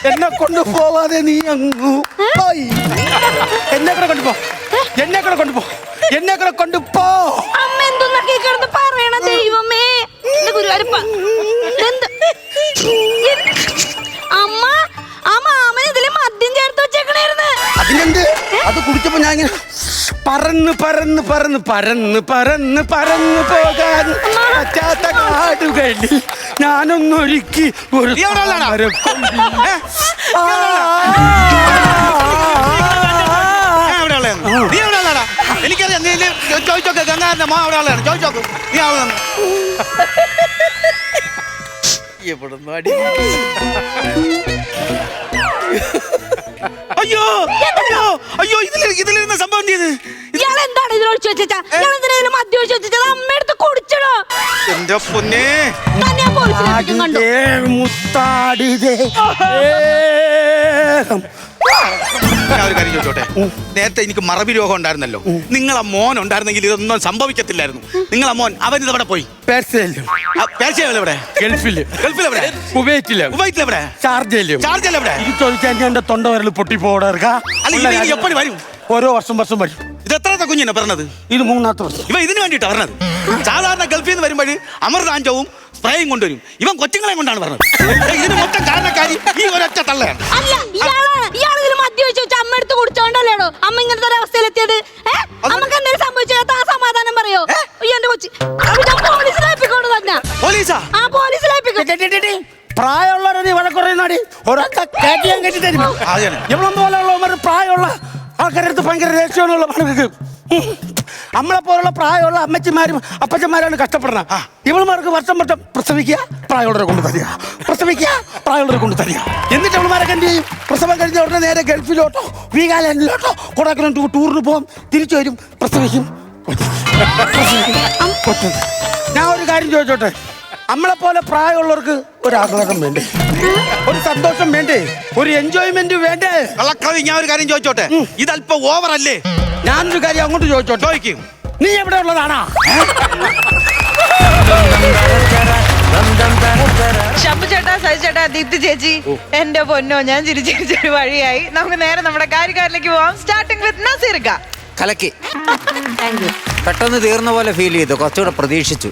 എന്നെ കൊണ്ടുപോവാതെ നീ അങ്ങു പോയി. എന്നെ കൂടെ കൊണ്ടുപോ, എന്നെ കൂടെ കൊണ്ടുപോ, എന്നെ കൂടെ കൊണ്ടുപോ. അമ്മ എന്തൊന്നൊക്കെ കിടന്ന് പറയണ ദൈവമേ. ഗുരുവായൂരപ്പ, അമ്മ ആ മാമൻ ഇതില് മദ്യം ചേർത്ത് വെച്ചേക്കണായിരുന്നു. അതിനെന്ത്? അത് കുടിച്ചപ്പോ ഞാൻ ഇങ്ങനെ പറന്ന് പറന്ന് പറന്ന് പറന്ന് പറന്ന് പറന്ന് പോകാൻ പറ്റാത്ത കാടുകളിൽ ഞാനൊന്നൊരുക്കി ഒരു എനിക്കറിയാം. നീ ചോദിച്ചോക്കെ ഗംഗാധരന്റെ മോ അവിടെ ഉള്ളതാണ്. ചോദിച്ചോക്ക് നീ ആളെ അയ്യോ അയ്യോ അയ്യോ, ഇതിലിരുന്ന സംഭവം ചെയ്ത് ഇയാൾ എന്താണ് ഇതിലൊഴിച്ചു വെച്ചാ? ഇയാൾ എന്തിനാ മദ്യം ഒഴിച്ചു വെച്ചത്? അമ്മ എടുത്ത് കുടിച്ചടോ. എന്റെ പൊന്നേ, തന്നെ പോലീസിലേക്കും കണ്ടു. മുത്താടിതേ ഞാൻ ഒരു കാര്യം ചോദിച്ചോട്ടെ. നേരത്തെ എനിക്ക് മറവി രോഗം ഉണ്ടായിരുന്നല്ലോ. നിങ്ങളെ മോൻ ഉണ്ടായിരുന്നെങ്കിൽ ഇതൊന്നും സംഭവിക്കത്തില്ലായിരുന്നു. നിങ്ങളെ മോൻ അവൻ ഇതവിടെ പോയി. എവിടെ? ഗൾഫില്. ഗൾഫിലെവിടെ? കുവൈറ്റിലെവിടെ? ഷാർജയിലെവിടെ? ഇത് ചോദിക്കാൻ എന്റെ തൊണ്ട വരൽ പൊട്ടിപ്പോടാ. അല്ല, ഇത് എപ്പോഴും വരും? ഓരോ വർഷം വരും. ഇത് എത്രാമത്തെ കുഞ്ഞിനെ പറഞ്ഞത്? ഇത് 3ാമത്തെ വർഷം. ഇവ ഇതിന് വേണ്ടിട്ടാ പറഞ്ഞത്. സാധാരണ ഗൾഫിൽ നിന്ന് വരുമ്പോൾ അമൃതാഞ്ചവും സ്പ്രേയും കൊണ്ടുവരും. ഇവൻ കൊച്ചുങ്ങളെ കൊണ്ടാണ് പറഞ്ഞത്. ഇതിന് മൊത്തം കാരണക്കാരി ഈ ഒരൊറ്റ തള്ളയാണ്. അല്ല, ഇയാളാണ്. ഇയാൾ മദ്യം ഒഴിച്ചു വെച്ച അമ്മ എടുത്ത് കുടിച്ചോണ്ടല്ലേടോ അമ്മ ഇങ്ങനത്തെ ഒരു അവസ്ഥയിലെത്തിയത്. അമ്മക്ക് എന്തെങ്കിലും സംഭവിച്ചാൽ ആ സമാധാനം പറയോ? എന്റെ കൊച്ചി പോലീസിലേപ്പിക്കൊണ്ട് തന്നെ. പോലീസാ? ആ, പോലീസിലേപ്പിക്കും. പ്രായമുള്ളവരെ വഴക്കുറയുന്നാടി ഒരൊക്കെ കേട്ടി ഞാൻ കേട്ടി തരും. എവിടെ പോലെയുള്ളവർ പ്രായമുള്ള ആൾക്കാരുടെ അടുത്ത് ഭയങ്കര ദേഷ്യമുള്ള പണിക്ക് നമ്മളെ പോലുള്ള പ്രായമുള്ള അമ്മച്ചിമാരും അപ്പച്ചന്മാരാണ് കഷ്ടപ്പെടണം. ഇവളുമാർക്ക് വർഷം പ്രസവിക്കുക, പ്രായമുള്ളവരെ കൊണ്ട് തരിക, പ്രസവിക്കുക, പ്രായമുള്ളവരെ കൊണ്ട് തരിക. എന്നിട്ട് അവളുമാരൊക്കെ എന്ത് ചെയ്യും? പ്രസവം കഴിഞ്ഞ ഉടനെ നേരെ ഗൾഫിലോട്ടോ വീഗാലാൻഡിലോട്ടോ കൊടൈക്കനാൽ ടൂറിന് പോകും, തിരിച്ചു വരും, പ്രസവിക്കും. ഞാൻ ഒരു കാര്യം ചോദിച്ചോട്ടെ, നമ്മളെ പോലെ പ്രായമുള്ളവർക്ക് ഒരു ആഹ്ലാദം വേണ്ടേ? ഒരു സന്തോഷം വേണ്ടേ? ഒരു എൻജോയ്മെന്റ് വേണ്ടേ? കള്ളക്കവി, ഞാൻ ഒരു കാര്യം ചോദിച്ചോട്ടെ. ഇതല്പം ഓവർ അല്ലേ? ഞാനൊരു കാര്യം അങ്ങോട്ട് ചോദിച്ചോട്ടെ. ചോദിക്കും. നീ എവിടെ ഉള്ളതാണാ? ശംഭു ചേട്ടാ, സജി ചേട്ടാ, ദീപ്തി ചേച്ചി, എന്റെ പൊന്നോ, ഞാൻ ചിരിച്ചൊരു വഴിയായി. നമുക്ക് നേരെ നമ്മുടെ കാര്യക്കാരിലേക്ക് പോവാം. സ്റ്റാർട്ടിംഗ് വിത്ത് നസീർക്ക. കലക്കി. പെട്ടെന്ന് തീർന്ന പോലെ ഫീൽ ചെയ്തു. കുറച്ചുകൂടെ പ്രതീക്ഷിച്ചു.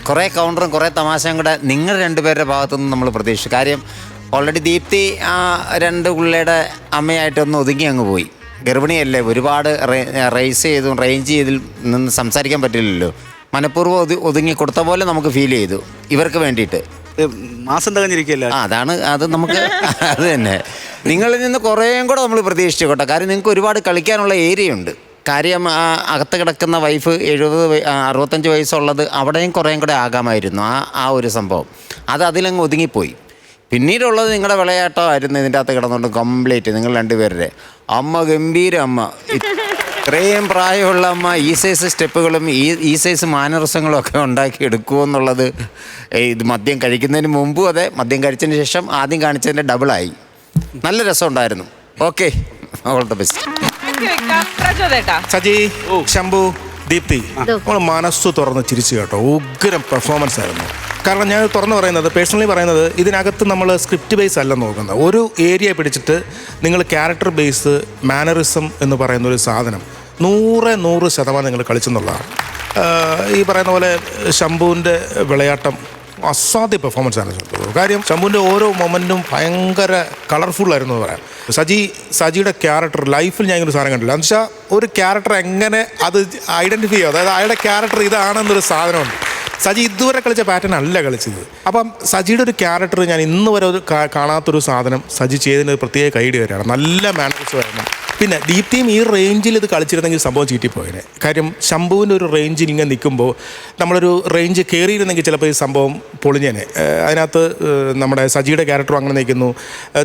കുറേ കൗണ്ടറും കുറേ തമാശയും കൂടെ നിങ്ങൾ രണ്ടുപേരുടെ ഭാഗത്തുനിന്ന് നമ്മൾ പ്രതീക്ഷിച്ചു. കാര്യം ഓൾറെഡി ദീപ്തി ആ 2 പിള്ളേരുടെ അമ്മയായിട്ടൊന്ന് ഒതുങ്ങി അങ്ങ് പോയി. ഗർഭിണിയല്ലേ, ഒരുപാട് റേസ് ചെയ്തും റേഞ്ച് ചെയ്തിൽ നിന്ന് സംസാരിക്കാൻ പറ്റില്ലല്ലോ. മനഃപൂർവ്വം ഒതുങ്ങി കൊടുത്ത പോലെ നമുക്ക് ഫീൽ ചെയ്തു ഇവർക്ക് വേണ്ടിയിട്ട്. മാസം തികഞ്ഞിരിക്കുകയല്ലേ? അതാണ് അത് നമുക്ക് അത് തന്നെ നിങ്ങളിൽ നിന്ന് കുറേയും കൂടെ നമ്മൾ പ്രതീക്ഷിച്ചു കേട്ടോ. കാര്യം നിങ്ങൾക്ക് ഒരുപാട് കളിക്കാനുള്ള ഏരിയ ഉണ്ട്. കാര്യം അകത്ത് കിടക്കുന്ന വൈഫ് 65 വയസ്സുള്ളത് അവിടെയും കുറേയും കൂടെ ആകാമായിരുന്നു ആ ഒരു സംഭവം. അത് അതിലങ്ങ് ഒതുങ്ങിപ്പോയി. പിന്നീടുള്ളത് നിങ്ങളുടെ വിളയാട്ടമായിരുന്നു. ഇതിൻ്റെ അകത്ത് കിടന്നുകൊണ്ട് കംപ്ലീറ്റ് നിങ്ങൾ രണ്ടുപേരുടെ അമ്മ ഗംഭീര അമ്മ, ഇത്രയും പ്രായമുള്ള അമ്മ ഈ സൈസ് സ്റ്റെപ്പുകളും ഈ സൈസ് മാനറിസങ്ങളും ഒക്കെ ഉണ്ടാക്കി എടുക്കുമെന്നുള്ളത് ഇത് മദ്യം കഴിക്കുന്നതിന് മുമ്പും അതെ, മദ്യം കഴിച്ചതിന് ശേഷം ആദ്യം കാണിച്ചതിൻ്റെ ഡബിളായി. നല്ല രസമുണ്ടായിരുന്നു. Okay, all the best. പ്രചോദേട്ടാ. സജി, ശംഭു, ദീപ്തി, നമ്മൾ മനസ്സ് തുറന്ന് ചിരിച്ചു കേട്ടോ. ഉഗ്രം പെർഫോമൻസ് ആയിരുന്നു. കാരണം ഞാൻ തുറന്ന് പറയുന്നത്, പേഴ്സണലി പറയുന്നത്, ഇതിനകത്ത് നമ്മൾ സ്ക്രിപ്റ്റ് ബേസ് അല്ല നോക്കുന്നത്. ഒരു ഏരിയ പിടിച്ചിട്ട് നിങ്ങൾ ക്യാരക്ടർ ബേസ്, മാനറിസം എന്ന് പറയുന്ന ഒരു സാധനം 100% നിങ്ങൾ കളിച്ചെന്നുള്ളതാണ്. ഈ പറയുന്ന പോലെ ശംഭുവിൻ്റെ വിളയാട്ടം അസാധ്യ പെർഫോമൻസ് ആണ്. കാര്യം ശംഭുവിൻ്റെ ഓരോ മൊമെൻറ്റും ഭയങ്കര കളർഫുള്ളായിരുന്നു എന്ന് പറയാം. സജിയുടെ ക്യാരക്ടർ ലൈഫിൽ ഞാൻ ഇങ്ങനെ സാധനം കണ്ടില്ല. എന്ന് വെച്ചാൽ ഒരു ക്യാരക്ടർ എങ്ങനെ അത് ഐഡൻറ്റിഫൈ ചെയ്യുക, അതായത് അയാളുടെ ക്യാരക്ടർ ഇതാണെന്നൊരു സാധനമുണ്ട്. സജി ഇതുവരെ കളിച്ച പാറ്റേൺ അല്ല കളിച്ചത്. അപ്പം സജിയുടെ ഒരു ക്യാരക്ടർ ഞാൻ ഇന്ന് വരെ ഒരു കാണാത്തൊരു സാധനം സജി ചെയ്തതിന് പ്രത്യേക ഐഡിയ വരെയാണ്. നല്ല മാനറിസമായിരുന്നു. പിന്നെ ദീപ്തിയും ഈ റേഞ്ചിൽ ഇത് കളിച്ചിരുന്നെങ്കിൽ സംഭവം ചീറ്റിപ്പോയതിനെ. കാര്യം ശംഭുവിൻ്റെ ഒരു റേഞ്ചിൽ ഇങ്ങനെ നിൽക്കുമ്പോൾ നമ്മളൊരു റേഞ്ച് കയറിയിരുന്നെങ്കിൽ ചിലപ്പോൾ ഈ സംഭവം പൊളിഞ്ഞേനെ. അതിനകത്ത് നമ്മുടെ സജിയുടെ ക്യാരക്ടറും അങ്ങനെ നിൽക്കുന്നു.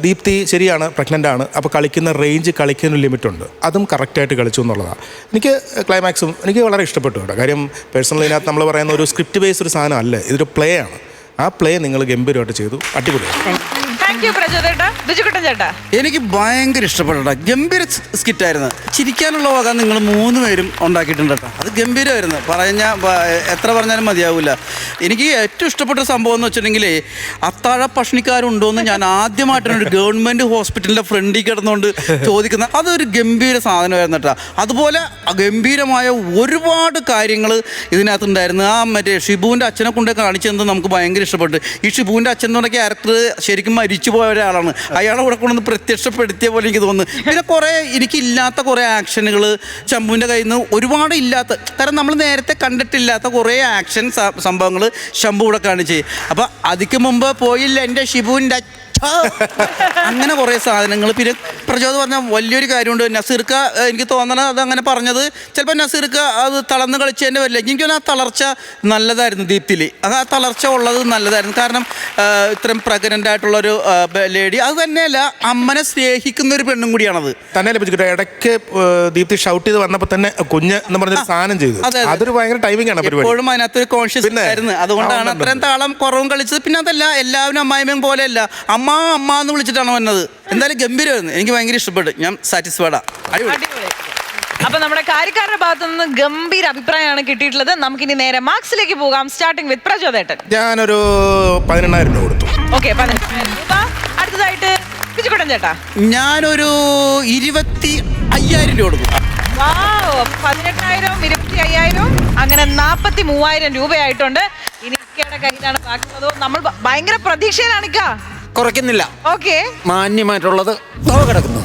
ദീപ്തി ശരിയാണ്, പ്രഗ്നൻ്റ് ആണ്. അപ്പോൾ കളിക്കുന്ന റേഞ്ച്, കളിക്കുന്ന ലിമിറ്റുണ്ട്. അതും കറക്റ്റായിട്ട് കളിച്ചു എന്നുള്ളതാണ്. എനിക്ക് ക്ലൈമാക്സും എനിക്ക് വളരെ ഇഷ്ടപ്പെട്ടു കേട്ടോ. കാര്യം പേഴ്സണലി ഇതിനകത്ത് നമ്മൾ പറയുന്ന ഒരു സ്ക്രിപ്റ്റ് ബേസ് ഒരു സാധനം അല്ല, ഇതൊരു പ്ലേ ആണ്. ആ പ്ലേ നിങ്ങൾ ഗംഭീരമായിട്ട് ചെയ്തു, അടിപൊളിയാണ്. എനിക്ക് ഭയങ്കര ഇഷ്ടപ്പെട്ട ഗംഭീര സ്കിറ്റായിരുന്നു. ചിരിക്കാനുള്ള വക നിങ്ങൾ 3 പേരും ഉണ്ടാക്കിയിട്ടുണ്ട് കേട്ടോ. അത് ഗംഭീരമായിരുന്നു. എത്ര പറഞ്ഞാലും മതിയാവില്ല. എനിക്ക് ഏറ്റവും ഇഷ്ടപ്പെട്ട സംഭവം എന്ന് വെച്ചിട്ടുണ്ടെങ്കിൽ അത്താഴ പഷ്ണിക്കാരുണ്ടോയെന്ന് ഞാൻ ആദ്യമായിട്ടാണ് ഒരു ഗവൺമെൻറ് ഹോസ്പിറ്റലിൻ്റെ ഫ്രണ്ടിൽ കിടന്നുകൊണ്ട് ചോദിക്കുന്നത്. അതൊരു ഗംഭീര സാധനമായിരുന്നു കേട്ടോ. അതുപോലെ ഗംഭീരമായ ഒരുപാട് കാര്യങ്ങൾ ഇതിനകത്തുണ്ടായിരുന്നു. മറ്റേ ഷിബുവിൻ്റെ അച്ഛനെ കൊണ്ട് കാണിച്ചത് നമുക്ക് ഭയങ്കര ഇഷ്ടപ്പെട്ടു. ഈ ഷിബുവിൻ്റെ അച്ഛൻ എന്ന് പറഞ്ഞ ക്യാരക്ടർ ശരിക്കും മരിച്ചു പോയ ഒരാളാണ്. അയാളെ ഇവിടെ കൊണ്ടൊന്ന് പ്രത്യക്ഷപ്പെടുത്തിയ പോലെ എനിക്ക് തോന്നുന്നു. പിന്നെ കുറേ എനിക്കില്ലാത്ത കുറേ ആക്ഷനുകൾ ശംഭുവിൻ്റെ കയ്യിൽ നിന്ന് ഒരുപാട് ഇല്ലാത്ത, കാരണം നമ്മൾ നേരത്തെ കണ്ടിട്ടില്ലാത്ത കുറേ ആക്ഷൻ സംഭവങ്ങൾ ശംഭു ഇവിടെ കാണിച്ച്. അപ്പം അതിക്ക് മുമ്പ് പോയില്ല എൻ്റെ ഷിബുവിൻ്റെ അങ്ങനെ കുറേ സാധനങ്ങൾ. പിന്നെ പ്രചോദ് പറഞ്ഞ വലിയൊരു കാര്യമുണ്ട്. നസീർക്ക എനിക്ക് തോന്നണത് അതങ്ങനെ പറഞ്ഞത് ചിലപ്പോൾ നസീർക്ക അത് തളർന്ന് കളിച്ചതിൻ്റെ വരില്ല. എനിക്ക് ആ തളർച്ച നല്ലതായിരുന്നു ദീപ്തിയിൽ. അത് ആ തളർച്ച ഉള്ളത് നല്ലതായിരുന്നു. കാരണം ഇത്രയും പ്രഗ്നൻ്റ് ആയിട്ടുള്ളൊരു ലേഡി, അത് തന്നെയല്ല അമ്മനെ സ്നേഹിക്കുന്ന ഒരു പെണ്ണും കൂടിയാണത്. തന്നെ ലഭിച്ചിട്ട് ഇടയ്ക്ക് ദീപ്തി ഷൗട്ട് ചെയ്ത് വന്നപ്പോൾ തന്നെ കുഞ്ഞ് എന്ന് പറഞ്ഞൊരു സാധനം ചെയ്തു. അതൊരു ഭയങ്കര ടൈമിംഗ് ആണ്. എപ്പോഴും അതിനകത്തൊരു കോൺഷ്യസ് ആയിരുന്നു. അതുകൊണ്ടാണ് അത്രയും താളം കുറവും കളിച്ചത്. പിന്നെ അതല്ല, എല്ലാവരും അമ്മായിമ്മയും പോലെയല്ല, അമ്മ എന്ന് വിളിച്ചിട്ടാണ് വന്നത്. എന്തായാലും ഗംഭീരമായിരുന്നു. എനിക്ക് ഭയങ്കര ഇഷ്ടപ്പെട്ടു. ഞാൻ സാറ്റിസ്ഫൈഡാ. അപ്പൊ നമ്മുടെ കാര്യക്കാരുടെ ഭാഗത്തു നിന്ന് ഗംഭീര അഭിപ്രായമാണ് കിട്ടിയിട്ടുള്ളത്. നമുക്കിനി നേരെ മാർക്സിലേക്ക് പോകാം. സ്റ്റാർട്ടിംഗ് വിത്ത് പ്രചോദേട്ടൻ. ഞാനൊരു 18,000 രൂപ കൊടുത്തു. ഓക്കെ, 18,000 രൂപ. അടുത്തതായിട്ട് ബിജുകുട്ടൻ ചേട്ടാ. ഞാനൊരു 25,000 രൂപ കൊടുക്കും. 18,000, 25,000, അങ്ങനെ 43,000 രൂപയായിട്ടുണ്ട്. ഇനി ഇക്കയുടെ കയ്യിലാണ് ബാക്കിയുള്ളത്. നമ്മൾ ഭയങ്കര പ്രതീക്ഷയിലാണ് ഇക്ക. കുറയ്ക്കുന്നില്ല. ഓക്കെ, മാന്യമായിട്ടുള്ളത് കിടക്കുന്നു.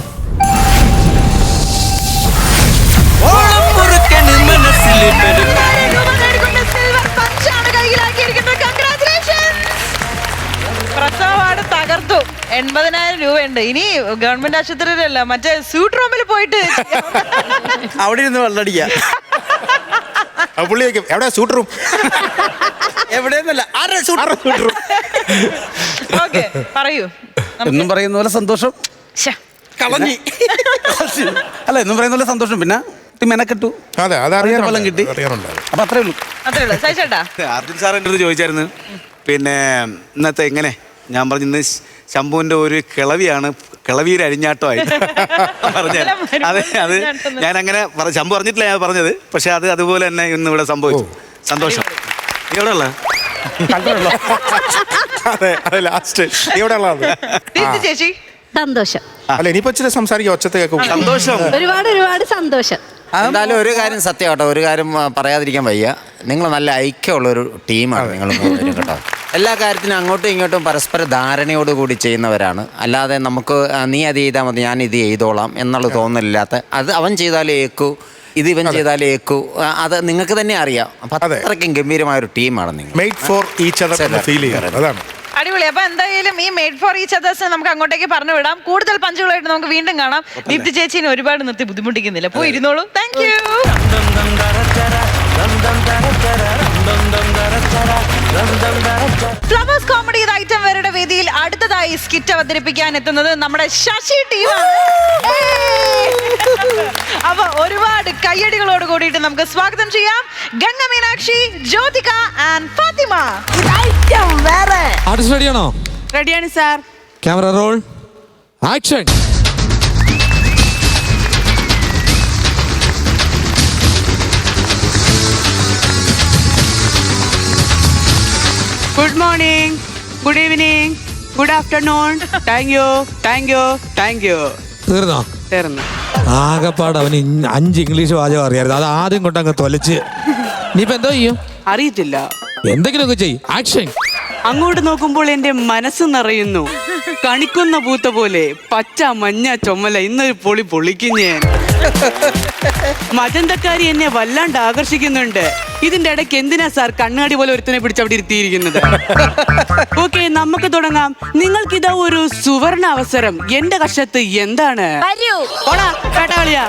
പ്രസവമാണ് തകർത്തു. 80,000 രൂപയുണ്ട്. ഇനി ഗവൺമെന്റ് ആശുപത്രിയിലല്ല, മറ്റേ സ്യൂട്ട് റൂമിൽ പോയിട്ട് അവിടെ ഇരുന്ന് വെള്ളടിക്കുക. എവിടെ സൂട്ട് റൂം? എവിടെയെന്നല്ല, ഓക്കെ പറയൂ. എന്നും പറയുന്ന പോലെ സന്തോഷം കളഞ്ഞി അല്ല, എന്നും പറയുന്ന പോലെ സന്തോഷം. പിന്നെ മെനക്കെട്ടു. അതെ, അതറിയാൻ ഫലം കിട്ടി. അപ്പൊ അത്രേ ഉള്ളൂ. ചേട്ടാ, അർജുൻ സാർ എൻ്റെ അടുത്ത് ചോദിച്ചായിരുന്നു, പിന്നെ ഇന്നത്തെ എങ്ങനെ? ഞാൻ പറഞ്ഞു, ഇന്ന് ശംഭുവിൻ്റെ ഒരു കിളവിയാണ്, കിളവിയുടെ അരിഞ്ഞാട്ടമായി പറഞ്ഞത്. അതെ, അത് ഞാൻ അങ്ങനെ ശംഭു പറഞ്ഞിട്ടില്ല ഞാൻ പറഞ്ഞത്. പക്ഷെ അത് അതുപോലെ തന്നെ ഇന്ന് ഇവിടെ സംഭവിച്ചു. സന്തോഷം. എവിടെ ഉള്ള ചേച്ചി? സന്തോഷം. അല്ല, ഇനിയിപ്പോ ഇച്ചിരി സംസാരിക്കാം, ഒച്ചത്തെ കേൾക്കും. സന്തോഷം. ഒരുപാട് സന്തോഷം. എന്തായാലും ഒരു കാര്യം സത്യം കേട്ടോ, ഒരു കാര്യം പറയാതിരിക്കാൻ വയ്യ. നിങ്ങൾ നല്ല ഐക്യമുള്ളൊരു ടീമാണ് നിങ്ങൾ മൂന്നുപേരും കേട്ടോ. എല്ലാ കാര്യത്തിനും അങ്ങോട്ടും ഇങ്ങോട്ടും പരസ്പര ധാരണയോടുകൂടി ചെയ്യുന്നവരാണ്. അല്ലാതെ നമുക്ക് നീ അത് ചെയ്താൽ മതി, ഞാൻ ഇത് ചെയ്തോളാം എന്നുള്ള തോന്നലില്ലാത്ത, അത് അവൻ ചെയ്താലേ ഏക്കൂ, ഇത് ഇവൻ ചെയ്താലേ ഏക്കൂ, അത് നിങ്ങൾക്ക് തന്നെ അറിയാം. അപ്പം അത്രയ്ക്കും ഗംഭീരമായ ഒരു ടീമാണ് നിങ്ങൾ. Made for each other feel ചെയ്യാറ്. അതാണ് അടിപൊളി. അപ്പൊ എന്തായാലും ഈ മെയ്ഡ് ഫോർ ഈച്ച് അതേഴ്സ് നമുക്ക് അങ്ങോട്ടേക്ക് പറഞ്ഞു വിടാം. കൂടുതൽ പഞ്ചുകളായിട്ട് നമുക്ക് വീണ്ടും കാണാം. ദീപ്തി ചേച്ചിനെ ഒരുപാട് നിർത്തി ബുദ്ധിമുട്ടിക്കുന്നില്ല. പോയി ഇരുന്നോളൂ. Thank you. ഫ്ലവേഴ്സ് കോമഡി ഐറ്റം വരുടെ വേദിയിൽ അടുത്തതായി സ്കിറ്റ് അവതരിപ്പിക്കാൻ എത്തുന്നത് നമ്മുടെ ശശി ടീമാണ്. അപ്പൊ ഒരുപാട് കയ്യടികളോട് കൂടിയിട്ട് നമുക്ക് സ്വാഗതം ചെയ്യാം ഗംഗ മീനാക്ഷി, ജ്യോതിക ആൻഡ് ഫാത്തിമ. ആർട്ടിസ്റ്റ് റെഡിയാണോ? റെഡിയാണ് sir. Camera role, action. Good morning, good evening, good afternoon. Thank you, thank you, thank you. തീർന്നോ? തീർന്നു. ആകെപ്പാട് അവന് 5 ഇംഗ്ലീഷ് വാചകം അറിയായിരുന്നു. അത് ആദ്യം കൊണ്ട് അങ്ങ് തൊലച്ച്. നീയിപ്പോ എന്തോ ചെയ്യും? അറിയത്തില്ല. എന്തെങ്കിലുമൊക്കെ ചെയ്യും. ആക്ഷൻ. അങ്ങോട്ട് നോക്കുമ്പോൾ എന്റെ മനസ്സ് നിറയുന്നു. കണിക്കുന്ന പൂത്ത പോലെ പച്ച മഞ്ഞ ചുമല ഇന്നൊരു പൊളി പൊളിക്കും ഞാൻ. മജന്തക്കാരി എന്നെ വല്ലാണ്ട് ആകർഷിക്കുന്നുണ്ട്. ഇതിന്റെ ഇടയ്ക്ക് എന്തിനാ സാർ കണ്ണാടി പോലെ ഒരുത്തനെ പിടിച്ച് അവിടെ ഇരുത്തിയിരിക്കുന്നത്? ഓക്കെ, നമുക്ക് തുടങ്ങാം. നിങ്ങൾക്ക് ഇതാ ഒരു സുവർണ അവസരം. എന്റെ കഷത്ത് എന്താണ്? കേട്ടാളിയാ,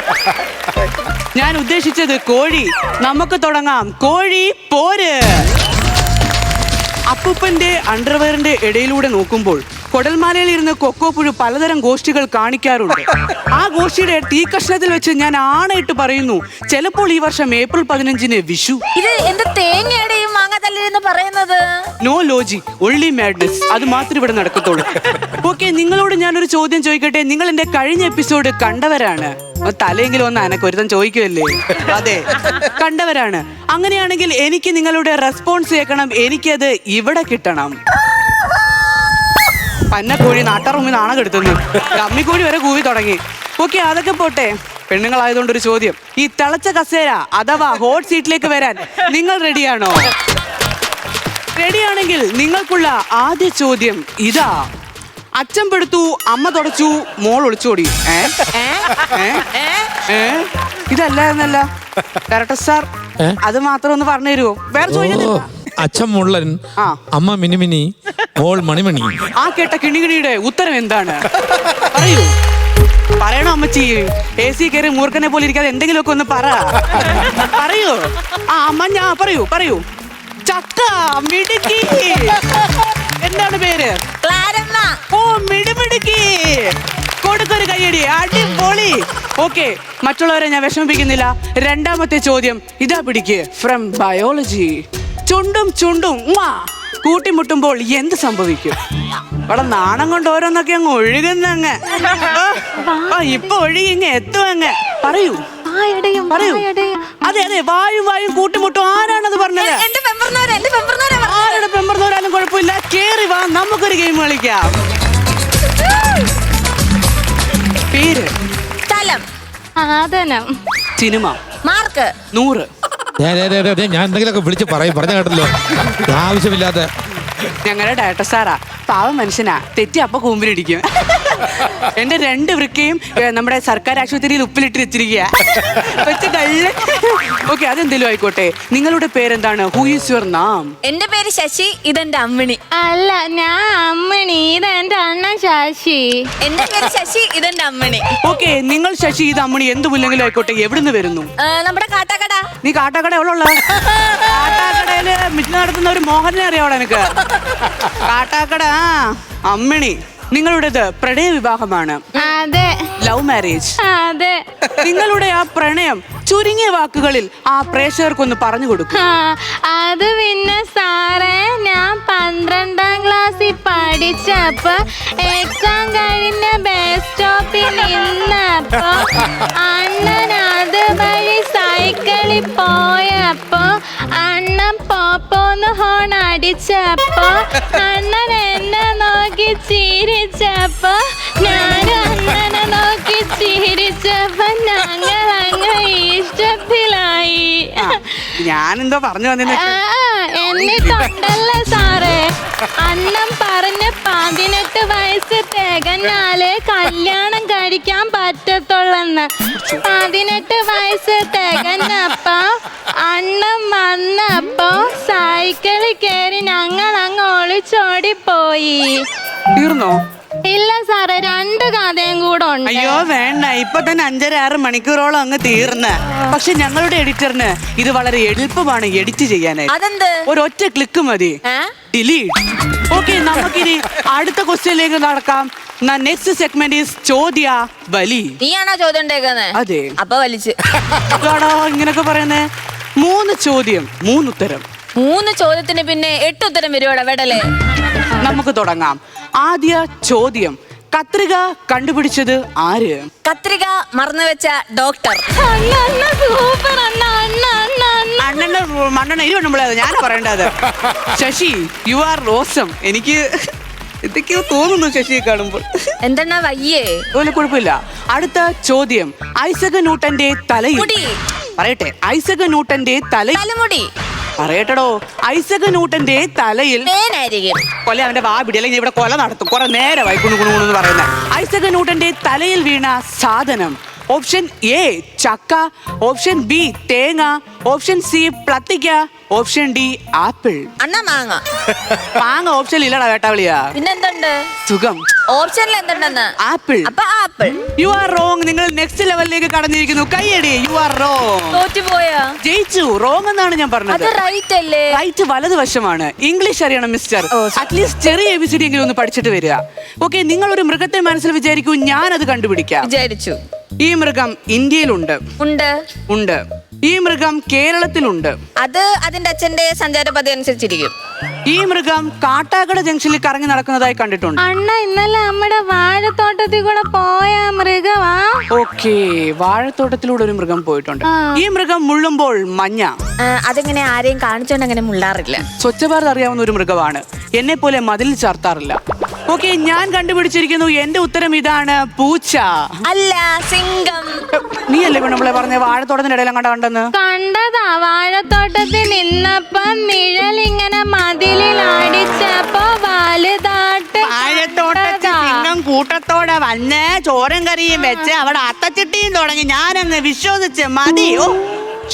ഞാൻ ഉദ്ദേശിച്ചത് കോഴി. നമുക്ക് തുടങ്ങാം. കോഴി പോര്. അപ്പൂപ്പന്റെ അണ്ടർവെയറിന്റെ ഇടയിലൂടെ നോക്കുമ്പോൾ കൊടൽമാലയിൽ ഇരുന്ന് കൊക്കോപ്പുഴു പലതരം ഗോഷ്ഠികൾ കാണിക്കാറുണ്ട്. ആ ഗോഷ്ഠിയുടെ തീ കഷ്ണത്തിൽ വെച്ച് ഞാൻ ആണയിട്ട് പറയുന്നു, ചിലപ്പോൾ ഈ വർഷം ഏപ്രിൽ 15 വിഷു. ഇത് എന്റെ തേങ്ങയുടെയും മാങ്ങാത്തല്ലെന്ന് പറയുന്നത്. No logic, only madness. അത് മാത്രമേ ഇവിടെ നടക്കത്തുള്ളൂ. ഓക്കെ, നിങ്ങളോട് ഞാനൊരു ചോദ്യം ചോദിക്കട്ടെ. നിങ്ങൾ എന്റെ കഴിഞ്ഞ എപ്പിസോഡ് കണ്ടവരാണ്. തലയെങ്കിലും ഒന്ന് അനക്ക് ഒരുത്തം ചോദിക്കുമല്ലേ? അതെ, കണ്ടവരാണ്. അങ്ങനെയാണെങ്കിൽ എനിക്ക് നിങ്ങളുടെ റെസ്പോൺസ് കേൾക്കണം. എനിക്കത് ഇവിടെ കിട്ടണം. പന്നക്കോഴി നാട്ടാറുമ്പിൽ നാണം കെടുത്തുന്നു. കമ്മിക്കോഴി വരെ കൂവി തുടങ്ങി. ഓക്കെ, അതൊക്കെ പോട്ടെ. പെണ്ണുങ്ങളായതുകൊണ്ട് ഒരു ചോദ്യം. ഈ തിളച്ച കസേര അഥവാ ഹോട്ട് സീറ്റിലേക്ക് വരാൻ നിങ്ങൾ റെഡിയാണോ? റെഡിയാണെങ്കിൽ നിങ്ങൾക്കുള്ള ആദ്യ ചോദ്യം ഇതാ. അച്ഛൻ പെടുത്തു, അമ്മ തുടച്ചു, മോൾ ഒളിച്ചോടി. ഇതല്ല എന്നല്ല കറക്റ്റ് സാർ. അത് മാത്രം ഒന്ന് പറഞ്ഞു തരുമോ? വേറെ ചോദിക്കുന്നില്ല. അച്ഛൻ മുള്ളൻ, അമ്മ മിനിമിനി, മോൾ മണിമണി. ആ കേട്ട കിണികിണിയുടെ ഉത്തരം എന്താണ്? പറയൂ. പറയണോ അമ്മച്ചി? AC കയറി മൂർഖനെ പോലെ ഇരിക്കാതെ എന്തെങ്കിലുമൊക്കെ ഒന്ന് പറയൂ. അമ്മ ഞാൻ പറയൂ പറയൂ. ചക്ക മിടുക്കി. എന്താണ് പേര്? ഓ, മിടുമിടുക്കി. കൊടുക്കൊരു കയ്യടി. അടിപൊളി. ഓക്കെ, മറ്റുള്ളവരെ ഞാൻ വിഷമിപ്പിക്കുന്നില്ല. രണ്ടാമത്തെ ചോദ്യം ഇതാ പിടിക്ക്. From biology. ചുണ്ടും ചുണ്ടും കൂട്ടിമുട്ടുമ്പോൾ എന്ത് സംഭവിക്കും? ഇവിടെ നാണം കൊണ്ട് ഓരോന്നൊക്കെ അങ്ങ് ഒഴുകുന്നങ്ങ്. ഇപ്പൊ ഒഴുകി ഇങ്ങ് എത്തും അങ്ങ്. പറയൂ പറയൂ. അതെ അതെ, വായും വായും കൂട്ടിമുട്ടും. ആരാണത് പറഞ്ഞത്? ആരുടെ പെമ്പർന്നവരാലും കുഴപ്പമില്ല. കേറി വാ, നമുക്കൊരു ഗെയിം കളിക്കാം. പേര്? സിനിമ? 100. ഞാൻ എന്തെങ്കിലുമൊക്കെ വിളിച്ച് പറഞ്ഞ കേട്ടല്ലോ, ആവശ്യമില്ലാത്ത. ഞങ്ങളുടെ ഡയറക്ടർ സാറാ, പാവം മനുഷ്യനാ. തെറ്റി അപ്പൊ കൂമ്പിലിടിക്കും. എന്റെ 2 വൃക്കയും നമ്മുടെ സർക്കാർ ആശുപത്രിയിൽ ഉപ്പിലിട്ട് വെച്ചിരിക്കുക. ഓക്കെ, അതെന്തെങ്കിലും ആയിക്കോട്ടെ. നിങ്ങളുടെ പേരെന്താണ്? ഹൂ ഈസ് യുവർ നാം? എന്റെ പേര് ശശി, ഇതെന്റെ അമ്മിണി. അല്ല, ഞാൻ അമ്മിണി, ഇതെന്റെ അണ്ണൻ ശശി. എന്റെ പേര് ശശി, ഇതെന്റെ അമ്മിണി. ഓക്കെ, നിങ്ങൾ ശശി, ഇത് അമ്മിണി, എന്തുമില്ലെങ്കിലും ആയിക്കോട്ടെ. എവിടുന്ന് വരുന്നു? നമ്മുടെ കാട്ടാക്കട. നീ കാട്ടാക്കട എവിടെ? കാട്ടാക്കടയില് മിറ്റ് നടത്തുന്ന ഒരു മോഹനെ അറിയാവോ എനിക്ക്? കാട്ടാക്കട. അമ്മിണി, നിങ്ങളുടേത് പ്രണയ വിവാഹമാണ്. അതെ. Love marriage. അതെ. നിങ്ങളുടെ ആ പ്രണയം ചുരുങ്ങിയ വാക്കുകളിൽ ആ പ്രേക്ഷകർക്കൊന്ന് പറഞ്ഞു കൊടുക്കും. അത് പിന്നെ സാറേ, ഞാൻ 12ാം ക്ലാസ്സിൽ പഠിച്ചപ്പോ എക്സാം കഴിഞ്ഞ ബസ് സ്റ്റോപ്പിൽ നിന്നപ്പോ അണ്ണൻ അത് വഴി സൈക്കിളിൽ പോയപ്പോ അണ്ണൻ പോപ്പോന്ന് ഹോൺ അടിച്ചപ്പോ അണ്ണൻ എന്നെ നോക്കി ചിരിച്ചപ്പോ ഞാനും അണ്ണനെ നോക്കി ചിരിച്ചപ്പോ ഞങ്ങൾ അങ്ങ് ഇഷ്ടത്തിലായി. ഞാനെന്തോ പറഞ്ഞു വന്നിട്ട് എന്നിട്ടുണ്ടല്ലേ സാറേ, അണ്ണൻ പറഞ്ഞ് 18 വയസ്സ് തികഞ്ഞാലേ കല്യാണം പഠിക്കാൻ പറ്റത്തുള്ളെന്ന്. 18 വയസ്സ് തികഞ്ഞപ്പോ അണ്ണൻ വന്നപ്പോ സൈക്കിളിൽ കയറി ഞങ്ങൾ അങ്ങ് ഒളിച്ചോടിപ്പോയി. തീർന്നോ? ഇല്ല സാറേ, 2 കഥയും കൂടെ ഉണ്ട്. അയ്യോ വേണ്ട, ഇപ്പൊ തന്നെ 5.5-6 മണിക്കൂറോളം അങ്ങ് തീർന്ന്. പക്ഷെ ഞങ്ങളുടെ എഡിറ്ററിന് ഇത് വളരെ എളുപ്പമാണ് എഡിറ്റ് ചെയ്യാനായിട്ട്. അതെന്ത്? ഒരൊറ്റ ക്ലിക്ക് മതി, ഡിലീറ്റ്. ഓക്കെ, നമുക്കിനി അടുത്ത ക്വസ്റ്റ്യനിലേക്ക് നടക്കാം. നെക്സ്റ്റ് സെഗ്മെന്റ് ഈസ് ചോദ്യ ബലി. നീയാണോ ചോദ്യം ഉണ്ടാക്കുന്നത്? അതെ. അപ്പൊ വലിച്ച് ഇങ്ങനൊക്കെ പറയുന്നേ. 3 ചോദ്യം 3 ഉത്തരം. 3 ചോദ്യത്തിന് പിന്നെ 8 ഉത്തരം വരുവാടാ വേടല്ലേ. നമുക്ക് തുടങ്ങാം. ആദ്യ ചോദ്യം, കത്രിക കണ്ടുപിടിച്ചത് ആര്? കത്രിക മറന്നു വെച്ച ഡോക്ടർ. അണ്ണന്റെ മണ്ണെണ്ണ ഇരുവണ്ണുമ്പോഴേ ഞാൻ പറയേണ്ടത്. Sasi, you are awesome. എനിക്ക് എന്തൊക്കെയോ തോന്നുന്നു ശശിയെ കാണുമ്പോൾ. എന്തെന്നാ വയ്യേ? കുഴപ്പമില്ല. അടുത്ത ചോദ്യം, ഐസക് ന്യൂട്ടന്റെ തലയിൽ. പറയട്ടെ, ഐസക് ന്യൂട്ടന്റെ തലമുടി. പറയട്ടോ, ഐസക് ന്യൂട്ടന്റെ തലയിൽ കൊല. അവന്റെ വാ പിടി, അല്ലെങ്കിൽ ഇവിടെ കൊല നടത്തും. കുറെ നേരമായി കുണുകുണുന്ന് പറയുന്നത്. ഐസക് ന്യൂട്ടന്റെ തലയിൽ വീണ സാധനം. ഓപ്ഷൻ എ ചക്ക, ഓപ്ഷൻ ബി തേങ്ങ, ഓപ്ഷൻ സി പ്ലത്തിക്ക, ഓപ്ഷൻ ഡി ആപ്പിൾ. അണ്ണ മാങ്ങ. മാങ്ങ ഓപ്ഷൻ ഇല്ലടാ വേട്ടാവളിയാ. പിന്നെന്തുണ്ട്? സുഖം. ഓപ്ഷനിൽ എന്തുണ്ടെന്ന്? ആപ്പിൾ. അപ്പൊ ആപ്പിൾ. You are wrong. നിങ്ങൾ നെക്സ്റ്റ് ലെവലിലേക്ക് കടന്നിരിക്കുന്നു. കൈയടി. You are wrong. തോറ്റുപോയാ? ജയിച്ചു. റോങ് എന്നാണ് ഞാൻ പറഞ്ഞത്. റൈറ്റ് അല്ലേ? റൈറ്റ് വലതുവശമാണ്. ഇംഗ്ലീഷ് അറിയണം മിസ്റ്റർ. അറ്റ്ലീസ്റ്റ് ചെറിയ ABCD എങ്കിലും ഒന്ന് പഠിച്ചിട്ട് വരിക. ഓക്കെ, നിങ്ങൾ ഒരു മൃഗത്തെ മനസ്സിൽ വിചാരിക്കൂ, ഞാനത് കണ്ടുപിടിക്കാം. വിചാരിച്ചു. ഈ മൃഗം ഇന്ത്യയിലുണ്ട്. ഉണ്ട്. ഈ മൃഗം കേരളത്തിലുണ്ട്. അത് അതിന്റെ അച്ഛന്റെ സഞ്ചാരപഥ അനുസരിച്ചിരിക്കും. ഈ മൃഗം കാട്ടാക്കട ജംഗ്ഷനിൽ കറങ്ങി നടക്കുന്നതായി കണ്ടിട്ടുണ്ട്. അണ്ണ ഇന്നലെ നമ്മുടെ വാഴത്തോട്ടത്തിൽ കൂടെ പോയ മൃഗമാ. ഓക്കെ, വാഴത്തോട്ടത്തിലൂടെ ഒരു മൃഗം പോയിട്ടുണ്ട്. ഈ മൃഗം മുള്ളുമ്പോൾ മഞ്ഞ. അതെങ്ങനെ ആരെയും കാണിച്ചോണ്ട് അങ്ങനെ മുള്ളാറില്ല. സ്വച്ഛ ഭാരത് അറിയാവുന്ന ഒരു മൃഗമാണ്. എന്നെ പോലെ മതിൽ ചാർത്താറില്ല. ഓക്കെ, ഞാൻ കണ്ടുപിടിച്ചിരിക്കുന്നു. എന്റെ ഉത്തരം ഇതാണ്, പൂച്ച. അല്ല, സിംഹം. നീ അല്ലേ പെണ്ണുമ്പളെ പറഞ്ഞ വാഴത്തോട്ടത്തിന്റെ ഇടയിലും കണ്ടെന്ന്? കണ്ടതാ. വാഴത്തോട്ടത്തിൽ നിന്നപ്പോ നിഴലിങ്ങനെ മതിലിൽ അടിച്ചപ്പോ വലുതാട്ട് വാഴത്തോട്ടത്തിൽ സിംഹം കൂട്ടത്തോടെ വന്ന് ചോരം കറിയും വെച്ച് അവിടെ അത്തച്ചിട്ടിയും തുടങ്ങി. ഞാനങ്ങ് വിശ്വസിച്ച് മതി. ഓ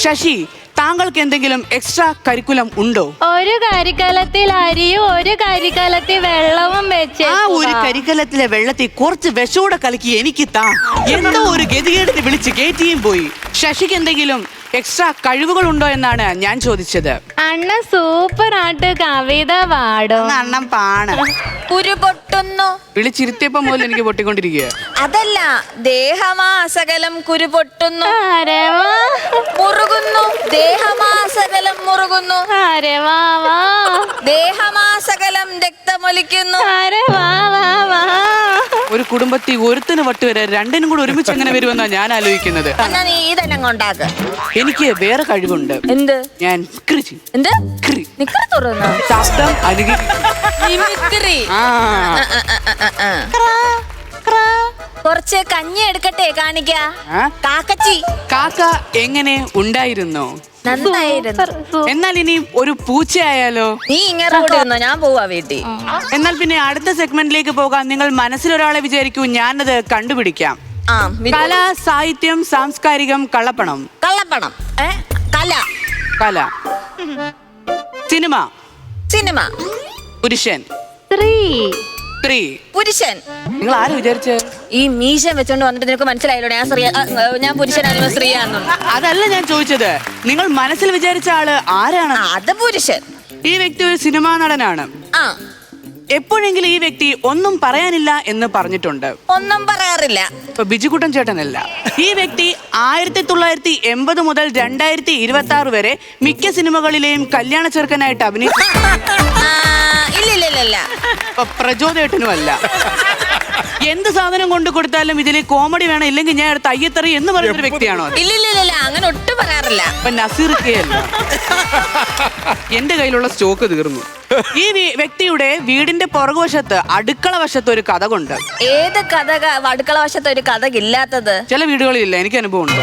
ശശി, താങ്കൾക്ക് എന്തെങ്കിലും എക്സ്ട്രാ കരിക്കുലം ഉണ്ടോ? ഒരു കരിക്കലത്തിൽ അരിയും ഒരു കരിക്കലത്തിൽ വെള്ളവും വെച്ച് ആ ഒരു കരിക്കലത്തിലെ വെള്ളത്തിൽ കുറച്ച് വിഷൂടെ കലക്കി എനിക്ക് താ. എന്തോ ഒരു ഗതികേടിന് വിളിച്ച് കയറ്റിയും പോയി. ശശിക്ക് എന്തെങ്കിലും എക്സ്ട്രാ കഴിവുകൾ ഉണ്ടോ എന്നാണ് ഞാൻ ചോദിച്ചത്. അണ്ണ സൂപ്പർ ആയിട്ട് കവിത പാടും. അണ്ണം പാണ്. കുരു പൊട്ടുന്നു. വിളിച്ചിരുത്തിയപ്പോ മുതൽ എനിക്ക് പൊട്ടിക്കൊണ്ടിരിക്കുക. അതല്ല, ദേഹമാസകലം കുരു പൊട്ടുന്നു. മുറുകുന്നു. ദേഹമാസകലം മുറുകുന്നു. ദേഹമാസകലം രക്തമൊലിക്കുന്നു. ഒരു കുടുംബത്തിൽ ഒരുത്തിന് വട്ടുവരെ രണ്ടിനും കൂടെ ഒരുമിച്ച് എങ്ങനെ വരുമെന്നാണ് ഞാൻ ആലോചിക്കുന്നത്. നീ ഇതെല്ലാം കൊണ്ടാക്ക. എനിക്ക് വേറെ കഴിവുണ്ട്. എന്ത്? ഞാൻ ശബ്ദം കുറച്ച് കഞ്ഞി എടുക്കട്ടെ കാണിക്കാ. കാക്കച്ചി. കാക്ക എങ്ങനെ ഉണ്ടായിരുന്നു? നന്നായിരുന്നു. എന്നാൽ ഇനി ഒരു പൂച്ചയായാലോ? നീ ഇങ്ങനെ ഞാൻ പോവാ വീട്ടിൽ. എന്നാൽ പിന്നെ അടുത്ത സെഗ്മെന്റിലേക്ക് പോകാം. നിങ്ങൾ മനസ്സിലൊരാളെ വിചാരിക്കൂ, ഞാനത് കണ്ടുപിടിക്കാം. കല, സാഹിത്യം, സാംസ്കാരികം, കള്ളപ്പണം. കല. കല. സിനിമ. പുരുഷൻ. സ്ത്രീ. പുരുഷൻ. നിങ്ങൾ ആരും വിചാരിച്ചേ? ഈ മീശ വെച്ചോണ്ട് വന്നിട്ട് നിനക്ക് മനസ്സിലായല്ലോ ഞാൻ പുരുഷനാണ് സ്ത്രീയാണെന്ന്. അതല്ല ഞാൻ ചോദിച്ചത്. നിങ്ങൾ മനസ്സിൽ വിചാരിച്ച ആള് ആരാണ്? അത് പുരുഷൻ. ഈ വ്യക്തി ഒരു സിനിമാ നടനാണ്. എപ്പോഴെങ്കിലും ഈ വ്യക്തി ഒന്നും പറയാനില്ല എന്ന് പറഞ്ഞിട്ടുണ്ട്? ഒന്നും പറയാറില്ല. ഇപ്പൊ ബിജുകുട്ടൻ ചേട്ടനല്ല. ഈ വ്യക്തി 1980 മുതൽ 2026 വരെ മിക്ക സിനിമകളിലെയും കല്യാണ ചെറുക്കനായിട്ട് അഭിനയിച്ചു. ഇല്ല. പ്രചോദേട്ടനും അല്ല. എന്ത് സാധനം കൊണ്ട് കൊടുത്താലും ഇതിലെ കോമഡി വേണം, ഇല്ലെങ്കിൽ ഞാൻ എടുത്ത് അയ്യത്തറി എന്ന് പറയുന്ന വ്യക്തിയാണോ? ഇല്ല, അങ്ങനെ ഒട്ടും പറയാറില്ല. അപ്പൊ നസീർക്കയല്ല. എന്റെ കയ്യിലുള്ള സ്റ്റോക്ക് തീർന്നു. ഈ വ്യക്തിയുടെ വീടിന്റെ പുറകുവശത്ത് അടുക്കള വശത്ത് ഒരു കഥ കൊണ്ട്. ഏത് കഥ? അടുക്കള വശത്ത് ഒരു കഥ ഇല്ലാത്തത് ചില വീടുകളിലില്ല, എനിക്ക് അനുഭവം ഉണ്ട്.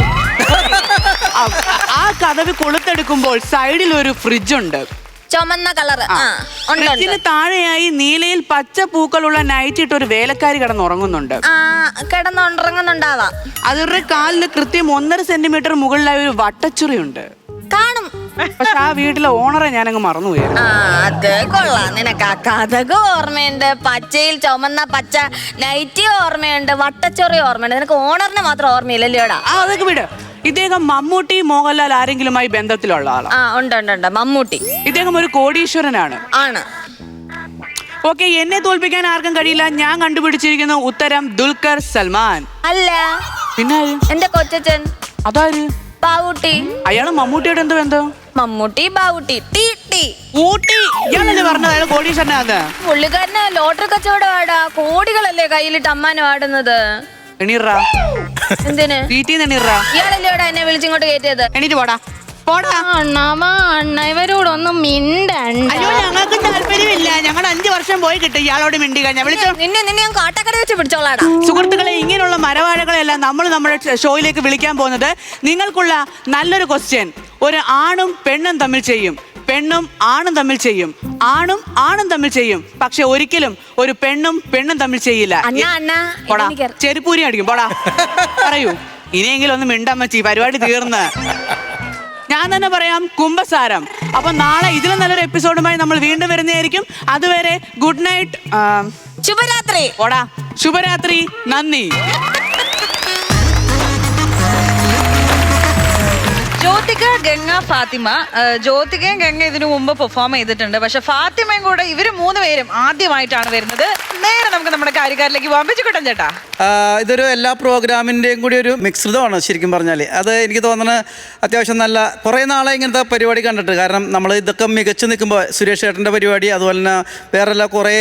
ആ കഥവ് കൊളുത്തെടുക്കുമ്പോൾ സൈഡിൽ ഒരു ഫ്രിഡ്ജ് ഉണ്ട്. ചുമന്ന കളർ ഫ്രിഡ്ജിന് താഴെയായി നീലയിൽ പച്ച പൂക്കളുള്ള നൈറ്റ് ഇട്ട് ഒരു വേലക്കാരി കിടന്നുറങ്ങുന്നുണ്ട്. കിടന്നുറങ്ങുന്നുണ്ടാവാം. അവരുടെ കാലിന് കൃത്യം 1.5 സെന്റിമീറ്റർ മുകളിലായി ഒരു വട്ടച്ചുറിയുണ്ട്. കാണും. പക്ഷെ ആ വീട്ടിലെ ഓണറെ ഞാനങ്ങ് മറന്നുപോയി. അത് കൊള്ളാം. നിനക്ക് ആ കഥക ഓർമ്മയുണ്ട്, പച്ചയിൽ ചുമന്ന പച്ച നൈറ്റി ഓർമ്മയുണ്ട്, വട്ടച്ചൊറി ഓർമ്മയുണ്ട്. നിനക്ക് ഓണറിനെ മാത്രം ഓർമ്മയില്ലല്ലോടാ. അതൊക്കെ വിട്. ഇദ്ദേഹം മമ്മൂട്ടി, മോഹൻലാൽ ആരെങ്കിലുമായി ബന്ധത്തിലുള്ള ആളാണ്. ഉണ്ട് മമ്മൂട്ടി. ഇദ്ദേഹം ഒരു കോടീശ്വരനാണ്. ആണ്. ഓക്കെ, എന്നെ തോൽപ്പിക്കാൻ ആർക്കും കഴിയില്ല. ഞാൻ കണ്ടുപിടിച്ചിരിക്കുന്ന ഉത്തരം ദുൽഖർ സൽമാൻ. അല്ല, പിന്നെ എന്റെ കൊച്ചച്ഛൻ. അതാര്? ബാവൂട്ടി. അയാള് മമ്മൂട്ടിയോട് എന്ത് ബന്ധം? മമ്മൂട്ടി ബാവൂട്ടി ഊട്ടി. ഇയാളല്ലേ പറഞ്ഞത് അയാൾ കോടീശ്വരനാന്ന്? പുള്ളിക്കാരന് ലോട്ടറി കച്ചവടമാടാ. കോടികളല്ലേ കയ്യിലിട്ട് അമ്മാനം ആടുന്നത്. എണീറാ. എന്തിന്? വീട്ടിൽ എണീറാ. ഇയാളല്ലേടാ എന്നെ വിളിച്ചിങ്ങോട്ട് കയറ്റിയത്. എണീറ്റ് പോടാ. ഇവരോടൊന്നും മിണ്ടണ്ട. അയ്യോ, ഞങ്ങൾക്ക് താല്പര്യമില്ല. ഞങ്ങൾ 5 വർഷം പോയി കിട്ടും ഇയാളോട് മിണ്ടി കഴിഞ്ഞാൽ. വിളിച്ചോ. നിന്നെ ഞാൻ കാട്ടാക്കട വെച്ച് പിടിച്ചോളാടാ. സുഹൃത്തുക്കളെ, ഇങ്ങനെയുള്ള മരവാഴകളെല്ലാം നമ്മൾ നമ്മുടെ ഷോയിലേക്ക് വിളിക്കാൻ പോകുന്നത് നിങ്ങൾക്കുള്ള നല്ലൊരു ക്വസ്റ്റ്യൻ. ഒരു ആണും പെണ്ണും തമ്മിൽ ചെയ്യും, പെണ്ണും ആണും തമ്മിൽ ചെയ്യും, ആണും ആണും തമ്മിൽ ചെയ്യും. പക്ഷെ ഒരിക്കലും ഒരു പെണ്ണും പെണ്ണും തമ്മിൽ ചെയ്യില്ല. പോടാ, ചെരുപ്പൂരി അടിക്കും. പോടാ. പറയൂ. ഇനിയെങ്കിലും ഒന്ന് മിണ്ടമ്മച്ചി, പരിപാടി തീർന്ന്. ഞാൻ തന്നെ പറയാം, കുംഭസാരം. അപ്പൊ നാളെ ഇതിലും നല്ലൊരു എപ്പിസോഡുമായി നമ്മൾ വീണ്ടും വരുന്നതായിരിക്കും. അതുവരെ ഗുഡ് നൈറ്റ്, ശുഭരാത്രി. ഓടാ, ശുഭരാത്രി. നന്ദി. ജ്യോതിക, ഗംഗ, ഫാത്തിമ. ജ്യോതികയും ഗംഗ ഇതിനു മുമ്പ് പെർഫോം ചെയ്തിട്ടുണ്ട്. പക്ഷെ ഫാത്തിമയും കൂടെ ഇവര് 3 പേരും ആദ്യമായിട്ടാണ് വരുന്നത്. നേരെ നമുക്ക് നമ്മുടെ കാര്യക്കാരിലേക്ക് പോകാൻ. ബിജുകുട്ടൻ ചേട്ടാ, ഇതൊരു എല്ലാ പ്രോഗ്രാമിൻ്റെയും കൂടി ഒരു മിശ്രിതമാണ് ശരിക്കും പറഞ്ഞാൽ. അത് എനിക്ക് തോന്നുന്നത് അത്യാവശ്യം നല്ല കുറേ നാളെ ഇങ്ങനത്തെ പരിപാടി കണ്ടിട്ട്. കാരണം നമ്മൾ ഇതൊക്കെ മികച്ചു നിൽക്കുമ്പോൾ സുരേഷ് ചേട്ടൻ്റെ പരിപാടി, അതുപോലെ തന്നെ വേറെല്ലാം കുറേ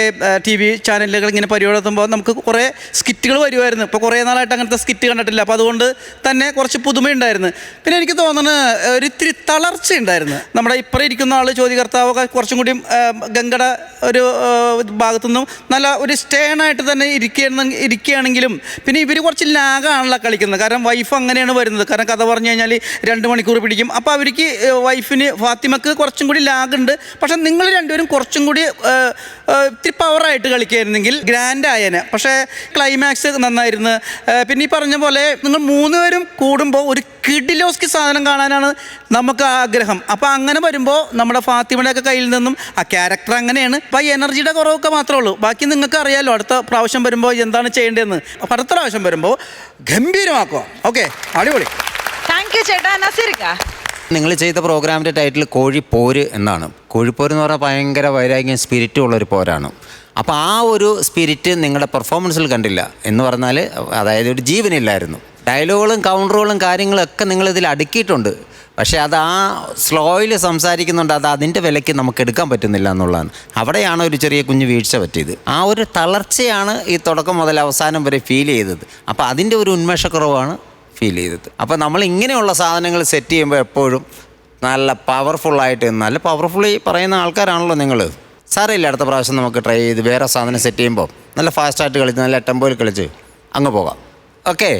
TV ചാനലുകൾ ഇങ്ങനെ പരിപാടി എത്തുമ്പോൾ നമുക്ക് കുറേ സ്കിറ്റുകൾ വരുമായിരുന്നു. ഇപ്പോൾ കുറേ നാളായിട്ട് അങ്ങനത്തെ സ്കിറ്റ് കണ്ടിട്ടില്ല. അപ്പോൾ അതുകൊണ്ട് തന്നെ കുറച്ച് പുതുമയുണ്ടായിരുന്നു. പിന്നെ എനിക്ക് തോന്നുന്നത് ഒരിത്തിരി തളർച്ച ഉണ്ടായിരുന്നു. നമ്മുടെ ഇപ്പുറം ഇരിക്കുന്ന ആൾ ചോദ്യകർത്താവൊക്കെ കുറച്ചും കൂടി ഗംഗയുടെ ഒരു ഭാഗത്തുനിന്നും നല്ല ഒരു സ്റ്റേണായിട്ട് തന്നെ ഇരിക്കുകയാണെങ്കിലും പിന്നെ ഇവർ കുറച്ച് ലാഗാണല്ലോ കളിക്കുന്നത്. കാരണം വൈഫ് അങ്ങനെയാണ് വരുന്നത്. കാരണം കഥ പറഞ്ഞു കഴിഞ്ഞാൽ 2 മണിക്കൂർ പിടിക്കും. അപ്പോൾ അവർക്ക് വൈഫിന് ഫാത്തിമക്ക് കുറച്ചും കൂടി ലാഗുണ്ട്. പക്ഷെ നിങ്ങൾ രണ്ടുപേരും കുറച്ചും കൂടി ഇത്തിരി പവറായിട്ട് കളിക്കുകയായിരുന്നെങ്കിൽ ഗ്രാൻഡ് ആയേനെ. പക്ഷേ ക്ലൈമാക്സ് നന്നായിരുന്നു. പിന്നെ ഈ പറഞ്ഞ പോലെ നിങ്ങൾ 3 പേരും കൂടുമ്പോൾ ഒരു കിഡിലോസ്കി സാധനം കാണാനാണ് നമുക്ക് ആഗ്രഹം. അപ്പോൾ അങ്ങനെ വരുമ്പോൾ നമ്മുടെ ഫാത്തിമയുടെയൊക്കെ കയ്യിൽ നിന്നും ആ ക്യാരക്ടർ അങ്ങനെയാണ്. അപ്പോൾ ഈ എനർജിയുടെ കുറവൊക്കെ മാത്രമേ ഉള്ളൂ. ബാക്കി നിങ്ങൾക്ക് അറിയാമല്ലോ അടുത്ത പ്രാവശ്യം വരുമ്പോൾ എന്താണ് ചെയ്യേണ്ടതെന്ന്. അപ്പോൾ അടുത്ത പ്രാവശ്യം വരുമ്പോൾ ഗംഭീരമാക്കുക. ഓക്കെ, അടിപൊളി. താങ്ക് യു ചേട്ടാ. നസീർക്ക, നിങ്ങൾ ചെയ്ത പ്രോഗ്രാമിൻ്റെ ടൈറ്റിൽ കോഴിപ്പോര് എന്നാണ്. കോഴിപ്പോര് എന്ന് പറഞ്ഞാൽ ഭയങ്കര വൈരാഗ്യം, സ്പിരിറ്റും ഉള്ളൊരു പോരാണ്. അപ്പോൾ ആ ഒരു സ്പിരിറ്റ് നിങ്ങളുടെ പെർഫോമൻസിൽ കണ്ടില്ല എന്ന് പറഞ്ഞാൽ, അതായത് ഒരു ജീവനില്ലായിരുന്നു. ഡയലോഗുകളും കൗണ്ടറുകളും കാര്യങ്ങളൊക്കെ നിങ്ങളിതിൽ അടുക്കിയിട്ടുണ്ട്. പക്ഷേ അത് ആ സ്ലോയിൽ സംസാരിക്കുന്നുണ്ട്. അത് അതിൻ്റെ വിലയ്ക്ക് നമുക്ക് എടുക്കാൻ പറ്റുന്നില്ല എന്നുള്ളതാണ്. അവിടെയാണ് ഒരു ചെറിയ കുഞ്ഞു വീഴ്ച പറ്റിയത്. ആ ഒരു തളർച്ചയാണ് ഈ തുടക്കം മുതൽ അവസാനം വരെ ഫീൽ ചെയ്തത്. അപ്പോൾ അതിൻ്റെ ഒരു ഉന്മേഷക്കുറവാണ് ഫീൽ ചെയ്തത്. അപ്പോൾ നമ്മൾ ഇങ്ങനെയുള്ള സാധനങ്ങൾ സെറ്റ് ചെയ്യുമ്പോൾ എപ്പോഴും നല്ല പവർഫുള്ളായിട്ട്, നല്ല പവർഫുള്ളി പറയുന്ന ആൾക്കാരാണല്ലോ നിങ്ങൾ. സാരമില്ല, അടുത്ത പ്രാവശ്യം നമുക്ക് ട്രൈ ചെയ്ത് വേറെ സാധനം സെറ്റ് ചെയ്യുമ്പോൾ നല്ല ഫാസ്റ്റായിട്ട് കളിച്ച് നല്ല ടെമ്പോയിൽ കളിച്ച് അങ്ങ് പോകാം. ഓക്കെ,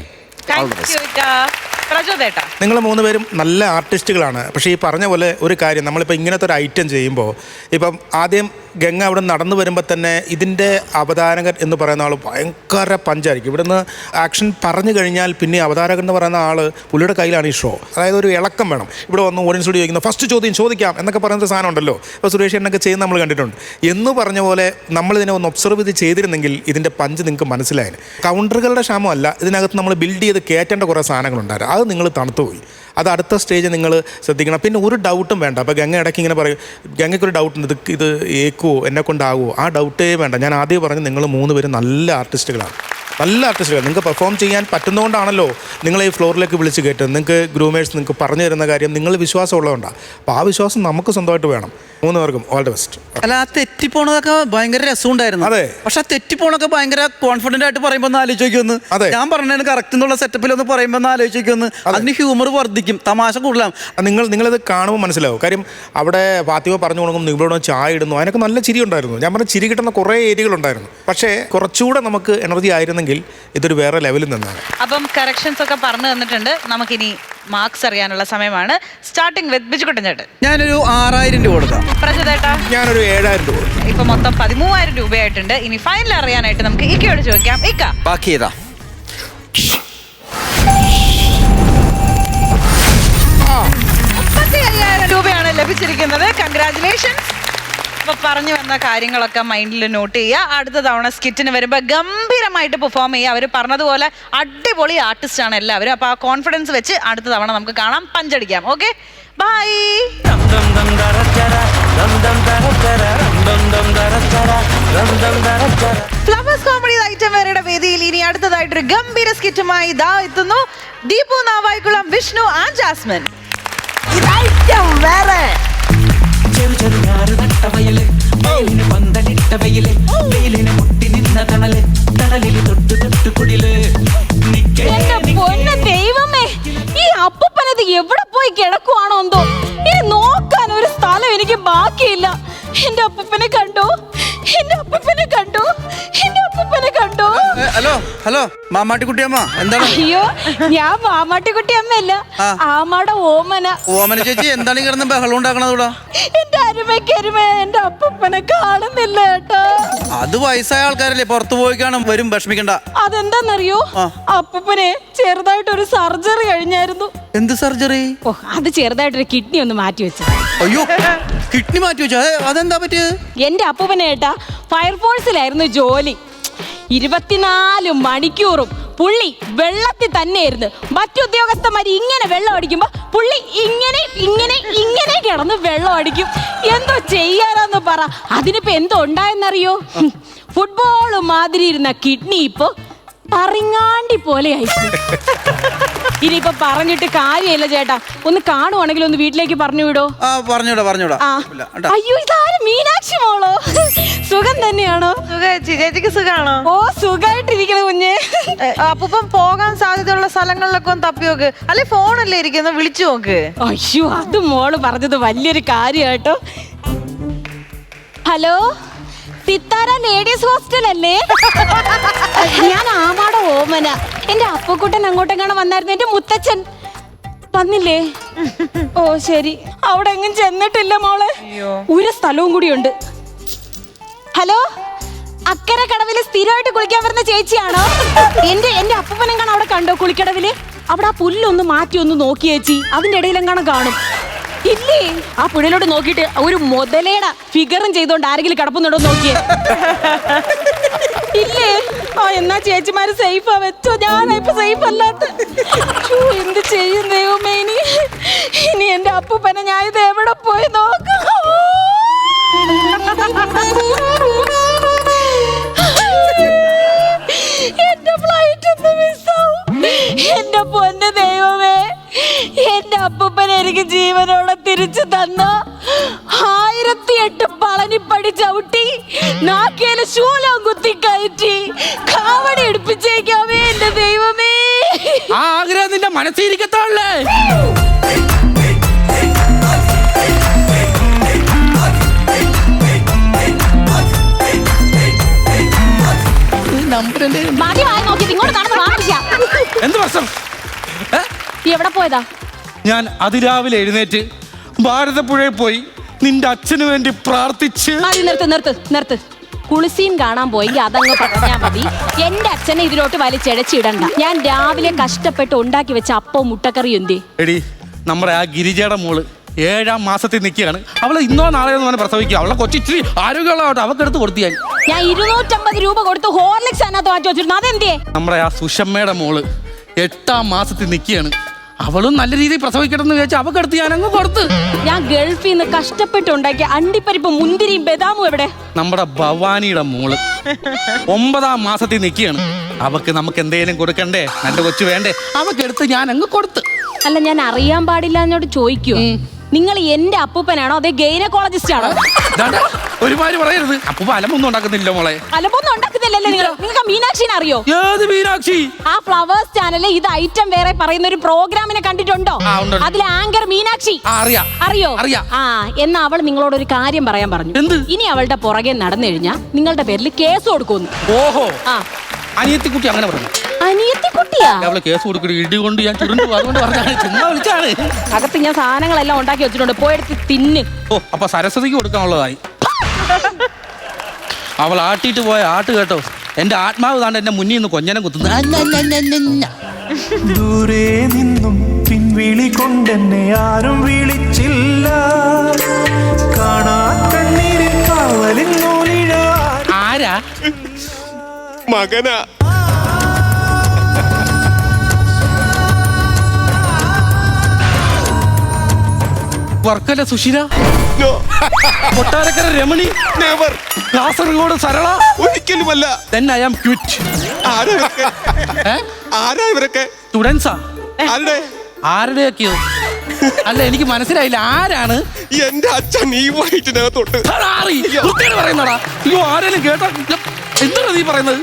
നിങ്ങൾ 3 പേരും നല്ല ആർട്ടിസ്റ്റുകളാണ്. പക്ഷേ ഈ പറഞ്ഞ പോലെ ഒരു കാര്യം, നമ്മളിപ്പോൾ ഇങ്ങനത്തെ ഒരു ഐറ്റം ചെയ്യുമ്പോൾ ഇപ്പം ആദ്യം ഗംഗ അവിടെ നടന്നു വരുമ്പോൾ തന്നെ ഇതിൻ്റെ അവതാരകൻ എന്ന് പറയുന്ന ആൾ ഭയങ്കര പഞ്ചായിരിക്കും. ഇവിടുന്ന് ആക്ഷൻ പറഞ്ഞു കഴിഞ്ഞാൽ പിന്നെ അവതാരകൻ എന്ന് പറയുന്ന ആൾ പുള്ളിയുടെ കയ്യിലാണ് ഈ ഷോ. അതായത് ഒരു ഇളക്കം വേണം. ഇവിടെ വന്ന് ഓഡിയൻസോട് ചോദിക്കുന്ന ഫസ്റ്റ് ചോദ്യം ചോദിക്കാം എന്നൊക്കെ പറയുന്ന സാധനം ഉണ്ടല്ലോ. ഇപ്പോൾ സുരേഷ് എന്നൊക്കെ ചെയ്യുന്ന നമ്മൾ കണ്ടിട്ടുണ്ട്. എന്ന് പറഞ്ഞ പോലെ നമ്മളിതിനെ ഒന്ന് ഒബ്സർവ് ചെയ്തിരുന്നെങ്കിൽ ഇതിൻ്റെ പഞ്ച് നിങ്ങൾക്ക് മനസ്സിലായത്. കൗണ്ടറുകളുടെ ക്ഷാമമല്ല, ഇതിനകത്ത് നമ്മൾ ബിൽഡ് ചെയ്ത് കയറ്റേണ്ട കുറേ സാധനങ്ങളുണ്ടായിരുന്നു. അത് നിങ്ങൾ തണുത്തുപോയി. അത് അടുത്ത സ്റ്റേജ് നിങ്ങൾ ശ്രദ്ധിക്കണം. പിന്നെ ഒരു ഡൗട്ടും വേണ്ട. അപ്പോൾ ഗംഗ ഇടയ്ക്ക് ഇങ്ങനെ പറയും, ഗംഗയ്ക്കൊരു ഡൗട്ടുണ്ട്, ഇത് ഏക്കുമോ എന്നെ കൊണ്ടാകുമോ? ആ ഡൗട്ടേ വേണ്ട. ഞാൻ ആദ്യം പറഞ്ഞു, നിങ്ങൾ 3 പേരും നല്ല ആർട്ടിസ്റ്റുകളാണ്. നിങ്ങൾക്ക് പെർഫോം ചെയ്യാൻ പറ്റുന്നതുകൊണ്ടാണല്ലോ നിങ്ങൾ ഈ ഫ്ലോറിലേക്ക് വിളിച്ച് കയറ്റുന്നത്. നിങ്ങൾക്ക് ഗ്രൂമേഴ്സ് നിങ്ങൾക്ക് പറഞ്ഞു തരുന്ന കാര്യം നിങ്ങൾ വിശ്വാസം ഉള്ളതുകൊണ്ടാണ്. അപ്പോൾ ആ വിശ്വാസം നമുക്ക് സ്വന്തമായിട്ട് വേണം. 3 പേർക്കും ഓൾ ദി ബെസ്റ്റ്. അല്ല, ആ തെറ്റിപ്പോണതൊക്കെ ഭയങ്കര രസമുണ്ടായിരുന്നു. അതെ. പക്ഷെ ആ തെറ്റിപ്പോണൊക്കെ ഭയങ്കര കോൺഫിഡന്റ് ആയിട്ട് പറയുമ്പോൾ ഒന്ന് ആലോചിക്കൊന്ന്. അതെ, ഞാൻ പറഞ്ഞതിന് കറക്റ്റ് എന്നുള്ള സെറ്റപ്പിൽ ഒന്ന് പറയുമ്പോൾ ഒന്ന് ആലോചിക്കൊന്ന്. അതിന് ഹ്യൂമർ വർദ്ധിക്കും, തമാശ കൂടുതലാണ്. നിങ്ങളിത് കാണുമ്പോൾ മനസ്സിലാവും. കാര്യം അവിടെ ഫാത്തിമ പറഞ്ഞു കൊടുക്കും, നിങ്ങളോട് ചായ ഇടുന്നു, അതിനൊക്കെ നല്ല ചിരി ഉണ്ടായിരുന്നു. ഞാൻ പറഞ്ഞ ചിരി കിട്ടുന്ന കുറേ ഏരിയകളുണ്ടായിരുന്നു. പക്ഷേ കുറച്ചുകൂടെ നമുക്ക് എനർജി ആയിരുന്നെങ്കിൽ ഇതൊരു വേറെ ലെവലിൽ നിന്നാണ്. അപ്പം കറക്ഷൻസ് ഒക്കെ പറഞ്ഞു തന്നിട്ടുണ്ട്. നമുക്കിനി മാർക്സ് അറിയാനുള്ള സമയമാണ്. സ്റ്റാർട്ടിംഗ് വിത്ത് ബിജുകുട്ടൻ ചേട്ടൻ. ഞാനൊരു 6000 രൂപ കൊടുക്കാം. പ്രജതേട്ടാ? ഞാനൊരു 7000 രൂപ. ഇപ്പൊ മൊത്തം 13000 രൂപയായിട്ടുണ്ട്. ഇനി ഫൈനൽ അറിയാനായിട്ട് നമുക്ക് ഇക്കയോട് ചോദിക്കാം. ഇക്ക, ബാക്കി ഏതാ? 35,000 രൂപയാണ് ലഭിച്ചിരിക്കുന്നത്. കൺഗ്രാറ്റുലേഷൻസ്. അപ്പൊ പറഞ്ഞു വന്ന കാര്യങ്ങളൊക്കെ മൈൻഡിൽ നോട്ട് ചെയ്യുക. അടുത്ത തവണ സ്കിറ്റിന് വരുമ്പോൾ ഗംഭീരമായിട്ട് പെർഫോം ചെയ്യുക. അവർ പറഞ്ഞതുപോലെ അടിപൊളി ആർട്ടിസ്റ്റ് ആണ് എല്ലാവരും. അപ്പൊ ആ കോൺഫിഡൻസ് വെച്ച് അടുത്ത തവണ നമുക്ക് കാണാം, പഞ്ചടിക്കാം. Okay, bye. ഫ്ലവേഴ്സ് കോമഡി ഐറ്റം വേറെയുടെ വേദിയിൽ ഇനി അടുത്തതായിട്ടൊരു ഗംഭീര സ്കിറ്റുമായി ഇതാ എത്തുന്നു ദീപു നാവായിക്കുളം, വിഷ്ണു ആൻഡ് ജാസ്മിൻ. വേറെ എന്റെ പൊന്നെ ദൈവമേ, ഈ അപ്പൂപ്പനത് എവിടെ പോയി കിടക്കുവാണോ എന്തോ. ഇനി നോക്കാൻ ഒരു സ്ഥലം എനിക്ക് ബാക്കിയില്ല. എന്റെ അപ്പൂപ്പനെ കണ്ടോ, എന്റെ അപ്പൂപ്പനെ കണ്ടോ, എന്റെ അപ്പൂപ്പനെ കണ്ടോ. ഹലോ ഹലോ, മാമാട്ടിക്കുട്ടിയമ്മ എന്താണ്? അയ്യോ, ഞാൻ മാമാട്ടിക്കുട്ടി അമ്മയല്ല, ആമാടെ ഓമന. ഓമന ചേച്ചി എന്താണ് ഈ കിടന്ന് ബഹളം ഉണ്ടാക്കണത് ഇവിടെ? എന്റെ അരുമയ്ക്കരുമ എന്റെ അപ്പൂപ്പനെ കാണുന്നില്ല ഏട്ടാ. അത് വയസ്സായ ആൾക്കാരല്ലേ, പുറത്തു പോയി കാണും, വരും, വിഷമിക്കണ്ട. അതെന്താന്നറിയോ, അപ്പൂപ്പനെ ചെറുതായിട്ടൊരു സർജറി കഴിഞ്ഞായിരുന്നു. എന്ത് സർജറി? ഓ, അത് ചെറുതായിട്ടൊരു കിഡ്നി ഒന്ന് മാറ്റി വെച്ചു. അയ്യോ, കിഡ്നി മാറ്റി വെച്ചോ? അതെന്താ പറ്റിയത്? എന്റെ അപ്പൂപ്പനെ ഏട്ടാ ഫയർഫോഴ്സിലായിരുന്നു ജോലി. 24 മണിക്കൂറും പുള്ളി വെള്ളത്തിൽ തന്നെയായിരുന്നു. മറ്റുദ്യോഗസ്ഥന്മാർ ഇങ്ങനെ വെള്ളം അടിക്കുമ്പോ പുള്ളി ഇങ്ങനെ ഇങ്ങനെ ഇങ്ങനെ കിടന്ന് വെള്ളം അടിക്കും. എന്തോ ചെയ്യാനാന്ന് പറ. അതിനിപ്പോ എന്തോ ഉണ്ടായെന്നറിയോ? ഫുട്ബോൾ മാതിരി ഇരുന്ന കിഡ്നി ഇപ്പൊ പറങ്ങാണ്ടി പോലെ ആയിപ്പോയി. ഇനിയിപ്പൊ പറഞ്ഞിട്ട് കാര്യമില്ല ചേട്ടാ. ഒന്ന് കാണുവാണെങ്കിൽ ഒന്ന് വീട്ടിലേക്ക് പറഞ്ഞു വിടോ. പറഞ്ഞോടാ. അയ്യോ, ഇതാരും മീനാക്ഷി മോളോ? സുഖം തന്നെയാണോ? ചേച്ചിക്ക് സുഖാണോ? ഓ, സുഖായിട്ടിരിക്കണ കുഞ്ഞ്. അപ്പൂപ്പൻ പോകാൻ സാധ്യതയുള്ള സ്ഥലങ്ങളിലൊക്കെ ഒന്ന് തപ്പി നോക്ക്, അല്ലെ ഫോണല്ലേ ഇരിക്കുന്ന, വിളിച്ചു നോക്ക്. അയ്യോ, അത് മോള് പറഞ്ഞത് വലിയൊരു കാര്യാട്ടോ. ഹലോ, സിത്താര ലേഡീസ് ഹോസ്റ്റൽ അല്ലേ? ഞാൻ ആമാടെ ഓമന. എന്റെ അപ്പൂക്കുട്ടൻ അങ്ങോട്ടെങ്ങാണ് വന്നായിരുന്നു. എന്റെ മുത്തച്ഛൻ വന്നില്ലേ? ഓ ശരി, അവിടെ എങ്ങും ചെന്നിട്ടില്ല മോളെ. ഒരു സ്ഥലവും കൂടിയുണ്ട്. ഹലോ, അക്കരെ കടവില് സ്ഥിരമായിട്ട് കുളിക്കാൻ വരുന്ന ചേച്ചിയാണോ? എന്റെ അപ്പൂപ്പനെങ്ങാണ് അവിടെ കണ്ടോ കുളിക്കടവില്? അവിടെ ആ പുല്ലൊന്ന് മാറ്റി ഒന്ന് നോക്കി ചേച്ചി, അതിന്റെ ഇടയിലെങ്ങാണ് കാണും. ഇല്ലേ, ആ പുഴയിലോട്ട് നോക്കിയിട്ട് ഒരു മുതലേടെ ഫിഗറും ചെയ്തോണ്ട് ആരെങ്കിലും കിടപ്പുന്നുണ്ടോ നോക്കിയേ. ഇല്ലേ? ആ, എന്നാ ചേച്ചിമാര് സേഫാ വെച്ചോ. ഞാനിപ്പോ സേഫ് അല്ലാത്ത. എന്ത് ചെയ്യും ദൈവമേ. ഇനി എന്റെ അപ്പൂപ്പനെ ഞാൻ ഇത് എവിടെ പോയി നോക്കാം. എന്റെ ഫ്ലൈറ്റ് ഒന്ന് മിസ്സാവും. എന്റെ പൊന്ന് ദൈവമേ, എന്റെ അപ്പൂപ്പൻ എനിക്ക് ജീവനോടെ തിരിച്ചു തന്ന 1008 പളനിപ്പടി ചവിട്ടി നാക്കേല് ശൂലം കുത്തി കയറ്റി കാവടി എടുപ്പിച്ചേക്കാവേ എന്റെ ദൈവമേ. ആ ആഗ്രഹം നിന്റെ മനസ്സിരിക്കത്തോളേ. എന്ത് പ്രശ്നം? എവിടെ പോയതാ? ഞാൻ അതിരാവിലെ എഴുന്നേറ്റ് ഭാരതപ്പുഴയിൽ പോയി നിന്റെ അച്ഛന് വേണ്ടി പ്രാർത്ഥിച്ച്. നിർത്ത്. കുളിസീൻ കാണാൻ പോയെങ്കിൽ അതങ്ങ് പറഞ്ഞാ മതി. എന്റെ അച്ഛനെ ഇതിലോട്ട് വലിച്ചെടച്ചിടണ്ട. ഞാൻ രാവിലെ കഷ്ടപ്പെട്ട് ഉണ്ടാക്കി വെച്ച അപ്പവും മുട്ടക്കറിയും എന്തേ? എടി, നമ്മുടെ ആ ഗിരിജയുടെ മോള് 7ാം മാസത്തിൽ നിൽക്കുകയാണ്. അവളെ ഇന്നോ നാളെയോ എന്ന് പ്രസവിക്കുക. അവളെ കൊച്ചിച്ചിരി ആരോഗ്യമുള്ളതാവട്ടെ, അവൾക്ക് എടുത്ത് കൊടുത്തു. ഞാൻ 250 രൂപ കൊടുത്ത് ഹോർലിക്സ് അതിനകത്ത് മാറ്റി വെച്ചിരുന്നു. അതെന്തേ? നമ്മുടെ ആ സുഷമ്മയുടെ മോള് 8ാം മാസത്തിൽ നിൽക്കുകയാണ്. അവളും നല്ല രീതിയിൽ പ്രസവിക്കണമെന്ന് വിചാരിച്ചു അവൾക്ക് എടുത്ത് ഞാൻ അങ്ങ് കൊടുത്ത്. ഞാൻ ഗൾഫിൽ നിന്ന് കഷ്ടപ്പെട്ട് ഉണ്ടാക്കിയ അണ്ടിപ്പരിപ്പ് മുന്തിരിയും ബദാമും എവിടെ? നമ്മുടെ ഭവാനിയുടെ മോള് 9ാം മാസത്തിൽ നിൽക്കുകയാണ്. അവക്ക് നമുക്ക് എന്തെങ്കിലും കൊടുക്കണ്ടേ? നല്ല കൊച്ചു വേണ്ടേ? അവക്ക് എടുത്ത് ഞാൻ അങ്ങ് കൊടുത്ത്. അല്ല, ഞാൻ അറിയാൻ പാടില്ല എന്നോട് ചോദിക്കൂ. നിങ്ങൾ എന്റെ അപ്പൂപ്പനാണോ അതേ ഗൈനക്കോളജിസ്റ്റ് ആണോ? ഒരുമാതിരി പറയരുത്. അപ്പൂപ്പ അലമ്പൊന്നും ഉണ്ടാക്കുന്നില്ല മോളെ. അലമ്പൊന്നും ഉണ്ടാക്കുന്നില്ലല്ലേ നിങ്ങൾ? നിങ്ങൾക്ക് മീനാക്ഷിനെ അറിയോ? ഏത് മീനാക്ഷി? ആ ഫ്ലവേഴ്സ് ചാനലിൽ ഇത് ഐറ്റം വേറെ പറയുന്ന ഒരു പ്രോഗ്രാമിനെ കണ്ടിട്ടുണ്ടോ? അതിലെ ആങ്കർ മീനാക്ഷി അറിയോ? ആ, എന്നാ അവൾ നിങ്ങളോട് ഒരു കാര്യം പറയാൻ പറഞ്ഞു. ഇനി അവളുടെ പുറകെ നടന്നു കഴിഞ്ഞാൽ നിങ്ങളുടെ പേരിൽ കേസ് കൊടുക്കുന്നു. ഓഹോ, അനിയത്തിക്കുട്ടി അങ്ങനെ പറഞ്ഞു. അനിയത്തി കുട്ടിയാ? അവളെ കേസ് കൊടുക്കടി, ഇടി കൊണ്ട് ഞാൻ ചുരുണ്ടു, അതുകൊണ്ട് പറഞ്ഞാണ്, ചുമ്മാ വിളിച്ചാണ്. അകത്ത് ഞാൻ സാധനങ്ങളെല്ലാം ഉണ്ടാക്കി വെച്ചിട്ടുണ്ട്, പോയെടുത്ത് തിന്ന്. ഓ, അപ്പൊ സരസ്വതിക്ക് കൊടുക്കാനുള്ളതായി. അവൾ ആട്ടിയിട്ട് പോയ ആട്ട് കേട്ടോ, എന്റെ ആത്മാവ് താണ്ട് എന്റെ മുന്നിൽ നിന്ന് കൊഞ്ഞനം കുത്തുന്നു. ദൂരെ നിന്നും പിൻവിളി കൊണ്ടെന്നെ ആരും വിളിച്ചില്ല, കാണാ കണ്ണീരിൽ കാവലിൻ നൂലിഴ. ആരാ? മകനാ. വർക്കല സുശീല, കൊട്ടാരക്കര രമണി, കാസർഗോഡ് സരള, ഒരിക്കലുമല്ല. then I am quit. ആരാ ഇവരൊക്കെ? സ്റ്റുഡൻസാ. ആരുടെ? ആരുടെയൊക്കെയോ? അല്ല, എനിക്ക് മനസ്സിലായില്ല, ആരാണ്? എന്റെ അച്ഛൻ ഈ വയറ്റിനകത്തോട്ട് പറയുന്നടാ. അയ്യോ, ആരെങ്കിലും കേട്ടോ? എന്താണ് നീ പറയുന്നത്?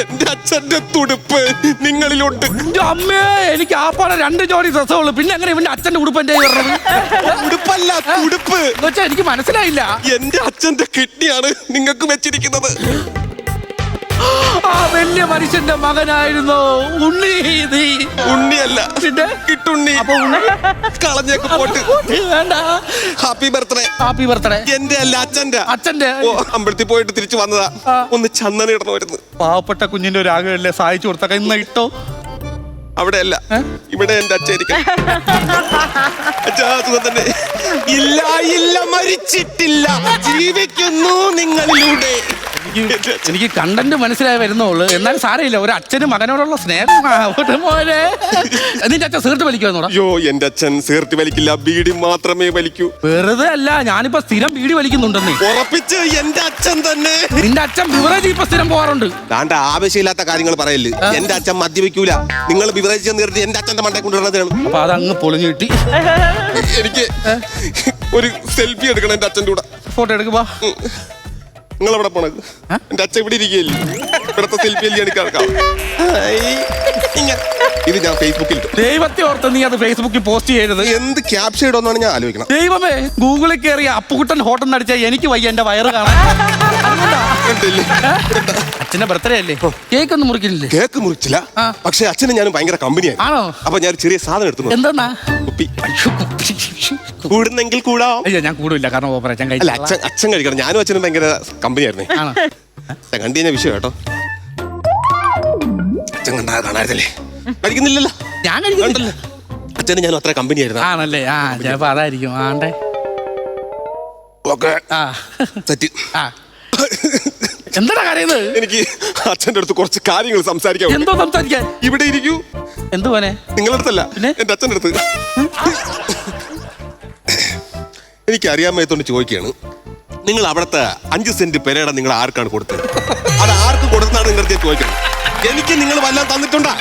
എന്റെ അച്ഛന്റെ തുടുപ്പ് നിങ്ങളിലുണ്ട്. അമ്മേ, എനിക്ക് ആപ്പാടെ 2 ജോഡി ഡ്രസ്സുള്ളൂ, പിന്നെ എങ്ങനെ ഇവന്റെ അച്ഛന്റെ ഉടുപ്പ് എന്റെ ഉടുപ്പല്ല, തുടുപ്പ്. എന്നുവെച്ചാ എനിക്ക് മനസ്സിലായില്ല. എന്റെ അച്ഛന്റെ കിഡ്നിയാണ് നിങ്ങൾക്ക് വെച്ചിരിക്കുന്നത്. ആ വലിയ മനുഷ്യന്റെ മകനായിരുന്നു ഉണ്ണി. നീ ഉണ്ണിയല്ല, പിന്നെ കിട്ടുണ്ണി. അപ്പൊ കളഞ്ഞേക്ക് പോട്ട്. വേണ്ട. Happy birthday. Happy birthday. എന്റെ അല്ല, അച്ഛന്റെ. അച്ഛന്റെ. ഓ, അമ്പലത്തിൽ പോയിട്ട് തിരിച്ചു വന്നതാ. ഒന്ന് ചന്ദനം ഇടണമായിരുന്നു. പാവപ്പെട്ട കുഞ്ഞിന്റെ ഒരു ആഗ്രഹമല്ലേ സഹായിച്ചു കൊടുത്ത, ഇന്ന് ഇട്ടോ. അവിടെയല്ല, ഇവിടെ എന്റെ അച്ഛൻ ഇരിക്കും. അച്ഛാ, സുഖം തന്നെ. ഇല്ല ഇല്ല, മരിച്ചിട്ടില്ല, ജീവിക്കുന്നു നിങ്ങളിലൂടെ. എനിക്ക് കണ്ടന്റ് മനസ്സിലായി വരുന്നുള്ളൂ, എന്നാലും സാരമില്ല. ഒരു അച്ഛന് മകനോടുള്ള സ്നേഹം. മോനെ, നിന്റെ അച്ഛൻ സീർട്ട് വലിക്കുമെന്നോടാ? അയ്യോ, എന്റെ അച്ഛൻ സീർട്ട് വലിക്കില്ല, ബീഡി മാത്രമേ വലിക്കൂ. വെറുതെ അല്ല, ഞാനിപ്പോ സ്ഥിരം ബീഡി വലിക്കുന്നുണ്ടെന്ന്. ഉറപ്പിച്ച് എന്റെ അച്ഛൻ തന്നെ. നിന്റെ അച്ഛൻ ബിവറേജ് ഇപ്പൊ സ്ഥിരം പോകാറുണ്ട്. താണ്ട ആവശ്യമില്ലാത്ത കാര്യങ്ങൾ പറയല്ലേ. എന്റെ അച്ഛൻ മദ്യപിക്കൂല. നിങ്ങൾ ബിവറേജ് നിർത്തി എന്റെ അച്ഛന്റെ മണ്ടേ കൊണ്ടുവരുന്നതാണ്. അപ്പൊ അതങ്ങ് പൊളിഞ്ഞു കിട്ടി. എനിക്ക് ഒരു സെൽഫി എടുക്കണം എന്റെ അച്ഛൻ്റെ കൂടെ. ഫോട്ടോ എടുക്കുമ്പോ നിങ്ങൾ എവിടെ പോണത്? എന്റെ അച്ഛൻ ഇവിടെ ഇരിക്കുകയല്ലേ, ഇവിടത്തെ സെൽഫി അല്ലേ എടുക്കാം. ഇത് ഞാൻ ഫേസ്ബുക്കിൽ ഇട്ടു. ദൈവത്തെ ഓർത്ത് നീ അത് ഫേസ്ബുക്കിൽ പോസ്റ്റ് ചെയ്യരുത്. എന്ത് ക്യാപ്ഷൻ ഇടുമെന്നാണ് ഞാൻ ആലോചിക്കണം. ദൈവമേ, ഗൂഗിളിൽ കയറിയ അപ്പുകുട്ടൻ ഹോട്ടൽ അടിച്ചാൽ എനിക്ക് വയ്യ എന്റെ വയറ് കാണാൻ. അച്ഛന്റെ ബർത്ത്ഡേ അല്ലേ, കേക്ക് ഒന്നും മുറിക്കുന്നില്ലേ? കേക്ക് മുറിച്ചില്ല, പക്ഷെ അച്ഛനും ഞാനും ഭയങ്കര കമ്പനിയായി. ആണോ? അപ്പൊ ഞാൻ ചെറിയ സാധനം എടുത്തു. എന്താ? കുപ്പി. കൂടുന്നെങ്കിൽ കൂടാം. അയ്യോ, ഞാൻ കൂടില്ല, കാരണം ഓപ്പറേഷൻ അല്ല, അച്ഛൻ കഴിക്കണം. ഞാനും അച്ഛനും ഭയങ്കര കമ്പനിയായിരുന്നേ. കണ്ടു കഴിഞ്ഞ വിഷയം കേട്ടോ. അച്ഛൻ കണ്ടാ കാണാറില്ലേ? കഴിക്കുന്നില്ലല്ലോ. ഞാൻ കഴിക്കുന്നില്ല. അച്ഛനും ഞാനും അത്ര കമ്പനിയായിരുന്നു. ആണല്ലേ? ആ, ചിലപ്പോ അതായിരിക്കും. ആണ്ടേ. എന്താ കാര്യത്? എനിക്ക് അച്ഛൻ്റെ അടുത്ത് കുറച്ച് കാര്യങ്ങൾ സംസാരിക്കാൻ. എന്തോ സംസാരിക്കാൻ? ഇവിടെ ഇരിക്കൂ. എന്തു പോലെ? നിങ്ങളുടെ അടുത്തല്ല, എന്റെ അച്ഛൻ്റെ അടുത്ത്. എനിക്ക് അറിയാൻ മേത്തോണ്ട് ചോദിക്കുകയാണ്, നിങ്ങൾ അവിടുത്തെ 5 സെന്റ് പെരേട നിങ്ങൾ ആർക്കാണ് കൊടുത്തത്? അത് ആർക്ക് കൊടുത്താണ് നിങ്ങൾക്ക് ചോദിക്കണം. എനിക്ക് നിങ്ങൾ വല്ലതും തന്നിട്ടുണ്ടാ?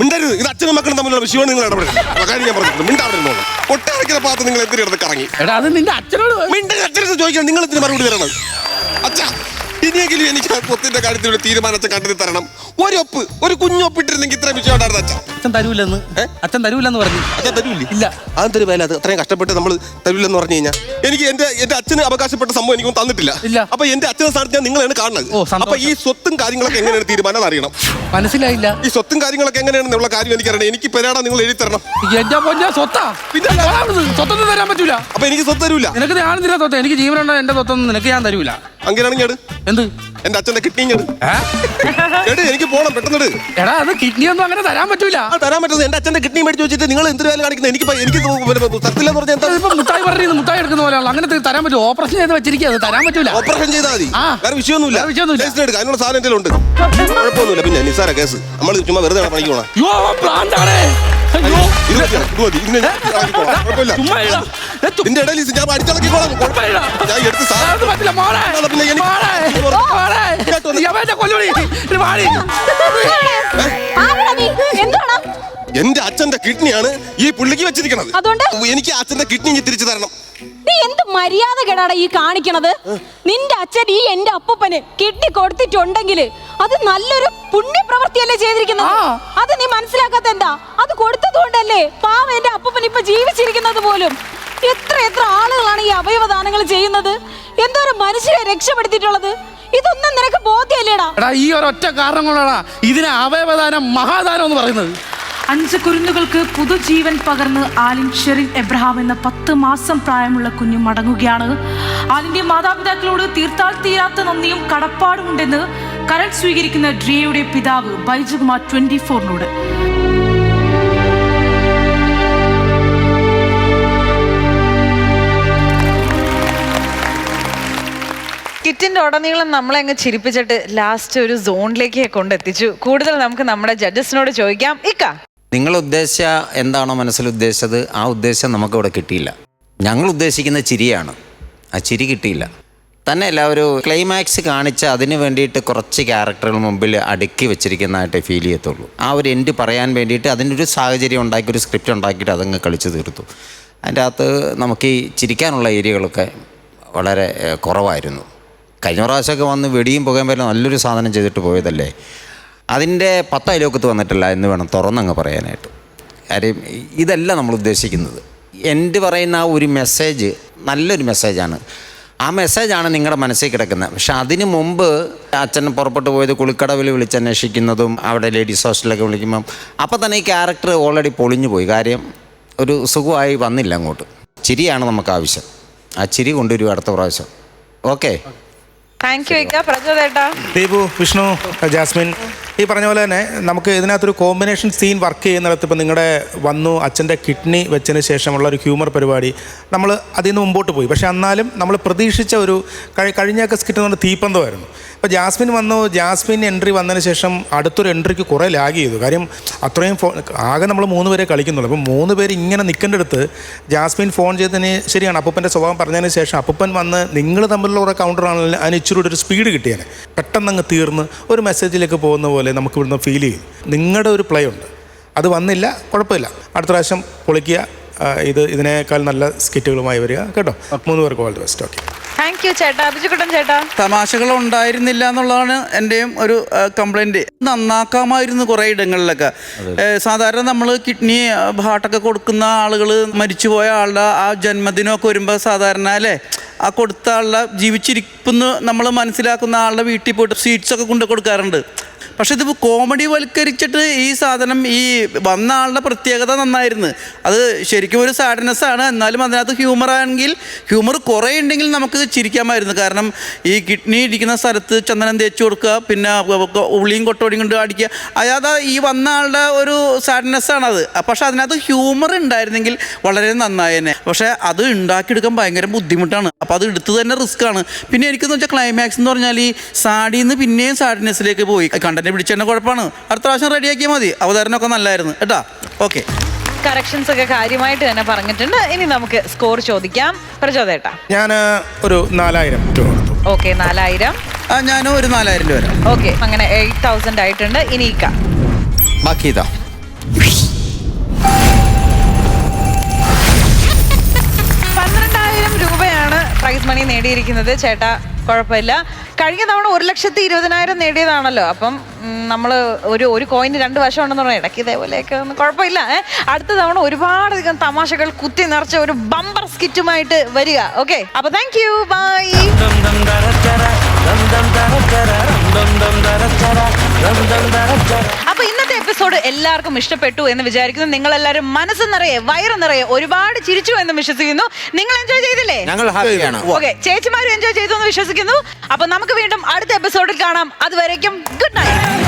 മിണ്ടരുത്. ഇത് അച്ഛനും മക്കളും തമ്മിലുള്ള വിഷയമാണ്. നിങ്ങൾ ഇടപെടുന്നത് കാര്യം ഞാൻ പറഞ്ഞിട്ടുണ്ട്. മിണ്ടാവുന്നു. കൊട്ടാരക്കര ഭാഗത്ത് നിങ്ങൾ എന്തിനാ കിടന്ന് കറങ്ങി? അത് നിന്റെ അച്ഛനോട് അച്ഛനടുത്ത് ചോദിക്കണം. നിങ്ങൾ എന്തിനു മറുപടി തരണം? അച്ഛാ, ഇനിയെങ്കിലും എനിക്ക് ആ സ്വത്തിന്റെ കാര്യത്തിൽ ഒരു തീരുമാനം അച്ഛൻ കണ്ടെത്തി തരണം. ഒരു കുഞ്ഞൊപ്പിട്ടിരുന്നെങ്കിൽ ഇത്ര വിഷയം ഉണ്ടായിരുന്നു. അച്ഛൻ തരൂലെന്ന്. അച്ഛൻ തരൂലെന്ന് പറഞ്ഞു. അച്ഛൻ തരൂല്ലേ? ഇല്ല. അതെന്തൊരു തരുവല്ല. അത് അത്രയും കഷ്ടപ്പെട്ട് നമ്മൾ തരൂലെന്ന് പറഞ്ഞു കഴിഞ്ഞാൽ എനിക്ക് എന്റെ അച്ഛന് അവകാശപ്പെട്ട സംഭവം എനിക്കൊന്നും തന്നിട്ടില്ല. അപ്പൊ എന്റെ അച്ഛനെ സ്ഥാനത്ത് ഞാൻ നിങ്ങളാണ് കാണുന്നത്. അപ്പൊ ഈ സ്വത്തും കാര്യങ്ങളൊക്കെ എങ്ങനെയാണ് തീരുമാനം അറിയണം. മനസ്സിലായില്ല. ഈ സ്വത്തും കാര്യങ്ങളൊക്കെ എങ്ങനെയാണെന്നുള്ള കാര്യം എനിക്കറിയണം. എനിക്ക് പെരാടാ നിങ്ങൾ എഴുതി തരണം. എന്റെ പൊന്നാ സ്വത്താ. പിന്നെ സ്വത്തൊന്നും തരാൻ പറ്റൂല. അപ്പൊ എനിക്ക് സ്വത്ത് തരൂല. നിനക്ക് ഞാനെന്തിനാ സ്വത്ത്? എനിക്ക് ജീവനുണ്ടോ? എന്റെ സ്വത്തൊന്നും നിനക്ക് ഞാൻ തരൂല. അങ്ങനെയാണെങ്കിൽ എന്ത്? എന്റെ അച്ഛന്റെ കിഡ്നി എനിക്ക് പോണം പെട്ടെന്ന്. എടാ, അത് കിഡ്നി ഒന്നും അങ്ങനെ തരാൻ പറ്റൂല. തരാൻ പറ്റുന്നത് എന്റെ അച്ഛന്റെ കിഡ്നി മേടിച്ച് വെച്ചിട്ട് നിങ്ങൾ എന്ത് വേല കാണിക്കുന്നത്? എനിക്ക് തരത്തില്ലെന്ന് പറഞ്ഞാൽ എന്താ? ഇപ്പൊ മുട്ടായി പറയുന്നത് മുട്ടായി എടുക്കുന്ന പോലെയുള്ള അങ്ങനെ തരാൻ പറ്റും. ഓപ്പറേഷൻ ചെയ്ത് വെച്ചിരിക്കുക, അത് തരാൻ പറ്റൂല. ഓപ്പറേഷൻ ചെയ്താൽ മതി. വേറെ വിഷയമൊന്നുമില്ല. അതിനുള്ള സാധനം എന്റെ ഉണ്ട്. കുഴപ്പമൊന്നുമില്ല. പിന്നെ നിസാര കേസ്. നമ്മൾ ചുമ്മാ വെറുതെ പണിക്കോണം. നിന്റെ ഇടയിൽ ഞാൻ അടിച്ചിളക്കിക്കോളാം. ഞാൻ എടുത്ത് എന്റെ അച്ഛന്റെ കിഡ്നിയാണ് ഈ പുള്ളിക്ക് വെച്ചിരിക്കണത്. എനിക്ക് അച്ഛന്റെ കിഡ്നി തിരിച്ചു തരണം. നീ എന്ത് മര്യാദ കേടാടാ ഈ കാണിക്കണത്? നിന്റെ അച്ഛൻ ഈ എന്റെ അപ്പൂപ്പന് കിഡ്നി കൊടുത്തിട്ടുണ്ടെങ്കിൽ അത് നല്ലൊരു പുണ്യപ്രവൃത്തിയല്ലേ ചെയ്തിരിക്കുന്നത്? അത് നീ മനസ്സിലാക്കാത്ത എന്താ? അത് കൊടുത്തതുകൊണ്ടല്ലേ പാവം എന്റെ അപ്പൂപ്പൻ ഇപ്പൊ ജീവിച്ചിരിക്കുന്നത് പോലും. എത്ര ആളുകളാണ് ഈ അവയവദാനങ്ങൾ ചെയ്യുന്നത്? എന്തോരം മനുഷ്യരെ രക്ഷപ്പെടുത്തിയിട്ടുള്ളത്. ഇതൊന്നും നിനക്ക് ബോധ്യല്ലേടാ? എടാ ഈ ഒരൊറ്റ കാരണം കൊണ്ടാണ് ഇതിനെ അവയവദാനം മഹാദാനം എന്ന് പറയുന്നത്. 5 കുരുന്നുകൾക്ക് പുതുജീവൻ പകർന്ന് ആലിൻ ഷെറിൻ എബ്രഹാം എന്ന 10 മാസം പ്രായമുള്ള കുഞ്ഞു മടങ്ങുകയാണ്. ആലിന്റെ മാതാപിതാക്കളോട് തീർത്താൽ തീരാത്ത നന്ദിയും കടപ്പാടുമുണ്ടെന്ന് കരൾ സ്വീകരിക്കുന്ന ഡ്രിയയുടെ പിതാവ് ബൈജുകുമാർ 24നോട്. കിറ്റിന്റെ ഉടനീളം നമ്മളെ അങ്ങ് ചിരിപ്പിച്ചിട്ട് ലാസ്റ്റ് ഒരു സോണിലേക്ക് കൊണ്ടെത്തിച്ചു. കൂടുതൽ നമുക്ക് നമ്മുടെ ജഡ്ജസിനോട് ചോദിക്കാം. ഇക്ക, നിങ്ങൾ ഉദ്ദേശിച്ച എന്താണോ മനസ്സിൽ ഉദ്ദേശിച്ചത് ആ ഉദ്ദേശം നമുക്കിവിടെ കിട്ടിയില്ല. ഞങ്ങൾ ഉദ്ദേശിക്കുന്ന ചിരിയാണ്, ആ ചിരി കിട്ടിയില്ല. തന്നെയല്ല, ഒരു ക്ലൈമാക്സ് കാണിച്ച് അതിന് വേണ്ടിയിട്ട് കുറച്ച് ക്യാരക്ടറുകൾ മുമ്പിൽ അടുക്കി വെച്ചിരിക്കുന്നതായിട്ടേ ഫീൽ ചെയ്യത്തുള്ളൂ. ആ ഒരു എൻഡ് പറയാൻ വേണ്ടിയിട്ട് അതിനൊരു സാഹചര്യം ഉണ്ടാക്കി, ഒരു സ്ക്രിപ്റ്റ് ഉണ്ടാക്കിയിട്ട് അതങ്ങ് കളിച്ച് തീർത്തു. അതിൻ്റെ അകത്ത് നമുക്ക് ഈ ചിരിക്കാനുള്ള ഏരിയകളൊക്കെ വളരെ കുറവായിരുന്നു. കഴിഞ്ഞ പ്രാവശ്യമൊക്കെ വന്ന് വെടിയും പുകയും വരെ നല്ലൊരു സാധനം ചെയ്തിട്ട് പോയതല്ലേ. അതിൻ്റെ 10 അയലോക്കത്ത് വന്നിട്ടില്ല എന്ന് വേണം തുറന്നങ്ങ് പറയാനായിട്ട്. കാര്യം ഇതല്ല നമ്മൾ ഉദ്ദേശിക്കുന്നത്. എൻ്റെ പറയുന്ന ആ ഒരു മെസ്സേജ് നല്ലൊരു മെസ്സേജാണ്. ആ മെസ്സേജാണ് നിങ്ങളുടെ മനസ്സിൽ കിടക്കുന്നത്. പക്ഷെ അതിന് മുമ്പ് അച്ഛൻ പുറപ്പെട്ടു പോയത് കുളിക്കടവിൽ വിളിച്ചന്വേഷിക്കുന്നതും അവിടെ ലേഡീസ് ഹോസ്റ്റലിലൊക്കെ വിളിക്കുമ്പം അപ്പം തന്നെ ഈ ക്യാരക്ടർ ഓൾറെഡി പൊളിഞ്ഞു പോയി. കാര്യം ഒരു സുഖമായി വന്നില്ല അങ്ങോട്ട്. ചിരിയാണ് നമുക്ക് ആവശ്യം. ആ ചിരി കൊണ്ടുവരും അടുത്ത പ്രാവശ്യം. ഓക്കെ, താങ്ക് യു ഇക്ക. പ്രചോദേട്ടാ, ദീപു, വിഷ്ണു, ജാസ്മിൻ, ഈ പറഞ്ഞ പോലെ തന്നെ നമുക്ക് ഇതിനകത്തൊരു കോമ്പിനേഷൻ സീൻ വർക്ക് ചെയ്യുന്നിടത്ത് ഇപ്പം നിങ്ങളുടെ വന്നു അച്ഛൻ്റെ കിഡ്നി വെച്ചതിന് ശേഷമുള്ള ഒരു ഹ്യൂമർ പരിപാടി നമ്മൾ അതിൽ നിന്ന് മുമ്പോട്ട് പോയി. പക്ഷേ എന്നാലും നമ്മൾ പ്രതീക്ഷിച്ച ഒരു കഴിഞ്ഞൊക്കെ സ്കിറ്റ് എന്ന് പറഞ്ഞാൽ തീപ്പന്തമായിരുന്നു. അപ്പോൾ ജാസ്മിൻ വന്നു, ജാസ്മിൻ എൻട്രി വന്നതിന് ശേഷം അടുത്തൊരു എൻട്രിക്ക് കുറേ ലാഗ് ചെയ്തു. കാര്യം അത്രയും ആകെ നമ്മൾ 3 പേരെ കളിക്കുന്നുള്ളൂ. അപ്പം 3 പേര് ഇങ്ങനെ നിൽക്കേണ്ടടുത്ത് ജാസ്മിൻ ഫോൺ ചെയ്തതിന് ശരിയാണ് അപ്പൂപ്പൻ്റെ സ്വഭാവം പറഞ്ഞതിന് ശേഷം അപ്പൂപ്പൻ വന്ന് നിങ്ങൾ തമ്മിലുള്ള കുറേ കൗണ്ടറാണെങ്കിൽ അതിന് ഇച്ചിരി ഒരു സ്പീഡ് കിട്ടിയാൽ പെട്ടെന്നങ്ങ് തീർന്ന് ഒരു മെസ്സേജിലേക്ക് പോകുന്ന പോലെ നമുക്ക് ഇവിടുന്ന് ഫീൽ ചെയ്യും. നിങ്ങളുടെ ഒരു പ്ലേ ഉണ്ട്, അത് വന്നില്ല, കുഴപ്പമില്ല, അടുത്ത പ്രാവശ്യം പൊളിക്കുക. ഇതിനേക്കാൾ നല്ല സ്കിറ്റുകളുമായി വരിക കേട്ടോ. 3 പേർക്ക് all the best. Okay, thank you ചേട്ടാ. ബിജുകുട്ടൻ ചേട്ടാ, തമാശകൾ ഉണ്ടായിരുന്നില്ല എന്നുള്ളതാണ് എൻ്റെയും ഒരു കംപ്ലൈൻറ്റ്. നന്നാക്കാമായിരുന്നു കുറേ ഇടങ്ങളിലൊക്കെ. സാധാരണ നമ്മൾ കിഡ്നി ഹാർട്ടൊക്കെ കൊടുക്കുന്ന ആളുകൾ, മരിച്ചുപോയ ആളുടെ ആ ജന്മദിനമൊക്കെ വരുമ്പോൾ സാധാരണ അല്ലേ ആ കൊടുത്ത ആളുടെ ജീവിച്ചിരിപ്പെന്ന് നമ്മൾ മനസ്സിലാക്കുന്ന ആളുടെ വീട്ടിൽ പോയിട്ട് സ്വീറ്റ്സൊക്കെ കൊണ്ട് കൊടുക്കാറുണ്ട്. പക്ഷെ ഇത് കോമഡി വൽക്കരിച്ചിട്ട് ഈ സാധനം ഈ വന്ന ആളുടെ പ്രത്യേകത നന്നായിരുന്നു. അത് ശരിക്കും ഒരു സാഡ്നെസ്സാണ്, എന്നാലും അതിനകത്ത് ഹ്യൂമറാണെങ്കിൽ ഹ്യൂമർ കുറേ ഉണ്ടെങ്കിൽ നമുക്ക് ചിരിക്കാമായിരുന്നു. കാരണം ഈ കിഡ്നി ഇരിക്കുന്ന സ്ഥലത്ത് ചന്ദനം തേച്ച് കൊടുക്കുക, പിന്നെ ഉള്ളിയും കൊട്ടോടിയും കൊണ്ട് അടിക്കുക, അതായത് ഈ വന്ന ആളുടെ ഒരു സാഡ്നെസ്സാണത്. പക്ഷെ അതിനകത്ത് ഹ്യൂമർ ഉണ്ടായിരുന്നെങ്കിൽ വളരെ നന്നായേനെ. പക്ഷേ അത് ഉണ്ടാക്കിയെടുക്കാൻ ഭയങ്കര ബുദ്ധിമുട്ടാണ്. അപ്പോൾ അത് എടുത്ത് തന്നെ റിസ്ക്കാണ്. പിന്നെ എനിക്കെന്ന് വെച്ചാൽ ക്ലൈമാക്സ് എന്ന് പറഞ്ഞാൽ ഈ സാഡിയിൽ നിന്ന് പിന്നെയും സാഡ്നെസ്സിലേക്ക് പോയി. കണ്ടന്റ് പിടിച്ചതിൻ്റെ കുഴപ്പമാണ്. അടുത്ത പ്രാവശ്യം റെഡിയാക്കിയാൽ മതി. അവതാരണമൊക്കെ നല്ലായിരുന്നു കേട്ടോ. ഓക്കെ, കറക്ഷൻസ് ഒക്കെ കാര്യമായിട്ട് തന്നെ പറഞ്ഞിട്ടുണ്ട്. ഇനി നമുക്ക് സ്കോർ ചോദിക്കാം. പ്രചോദേട്ടാ, ഞാൻ ഒരു 4000 കൊടുത്തു. ഓക്കെ, 4000. ഞാനും ഒരു 4000 രൂപ വരാം. ഓക്കെ, അങ്ങനെ 8000 ആയിട്ടുണ്ട്. ഇനി ഇക്ക, ബാക്കി ഇതാ 12,000 രൂപയാണ് പ്രൈസ് മണി നേടിയിരിക്കുന്നത്. ചേട്ടാ കുഴപ്പമില്ല. കഴിഞ്ഞ തവണ 1,20,000 നേടിയതാണല്ലോ. അപ്പം നമ്മൾ ഒരു കോയിന് 2 വശമുണ്ടെന്ന് പറഞ്ഞാൽ ഇടയ്ക്ക് ഇതേപോലെയൊക്കെ ഒന്നും കുഴപ്പമില്ല. അടുത്ത തവണ ഒരുപാടധികം തമാശകൾ കുത്തി നിറച്ച ഒരു ബമ്പർ സ്കിറ്റുമായിട്ട് വരിക. ഓക്കെ, അപ്പൊ താങ്ക് യു, ബൈ. അപ്പൊ ഇന്നത്തെ എപ്പിസോഡ് എല്ലാവർക്കും ഇഷ്ടപ്പെട്ടു എന്ന് വിചാരിക്കുന്നു. നിങ്ങൾ എല്ലാവരും മനസ്സ് നിറയെ വയറ് നിറയെ ഒരുപാട് ചിരിച്ചു എന്ന് വിശ്വസിക്കുന്നു. നിങ്ങൾ എൻജോയ് ചെയ്തില്ലേ? ഞങ്ങൾ ഹാപ്പിയാണ്. ഓക്കെ, ചേച്ചിമാരും എൻജോയ് ചെയ്തു എന്ന് വിശ്വസിക്കുന്നു. അപ്പൊ നമുക്ക് വീണ്ടും അടുത്ത എപ്പിസോഡിൽ കാണാം. അതുവരേക്കും ഗുഡ് നൈറ്റ്.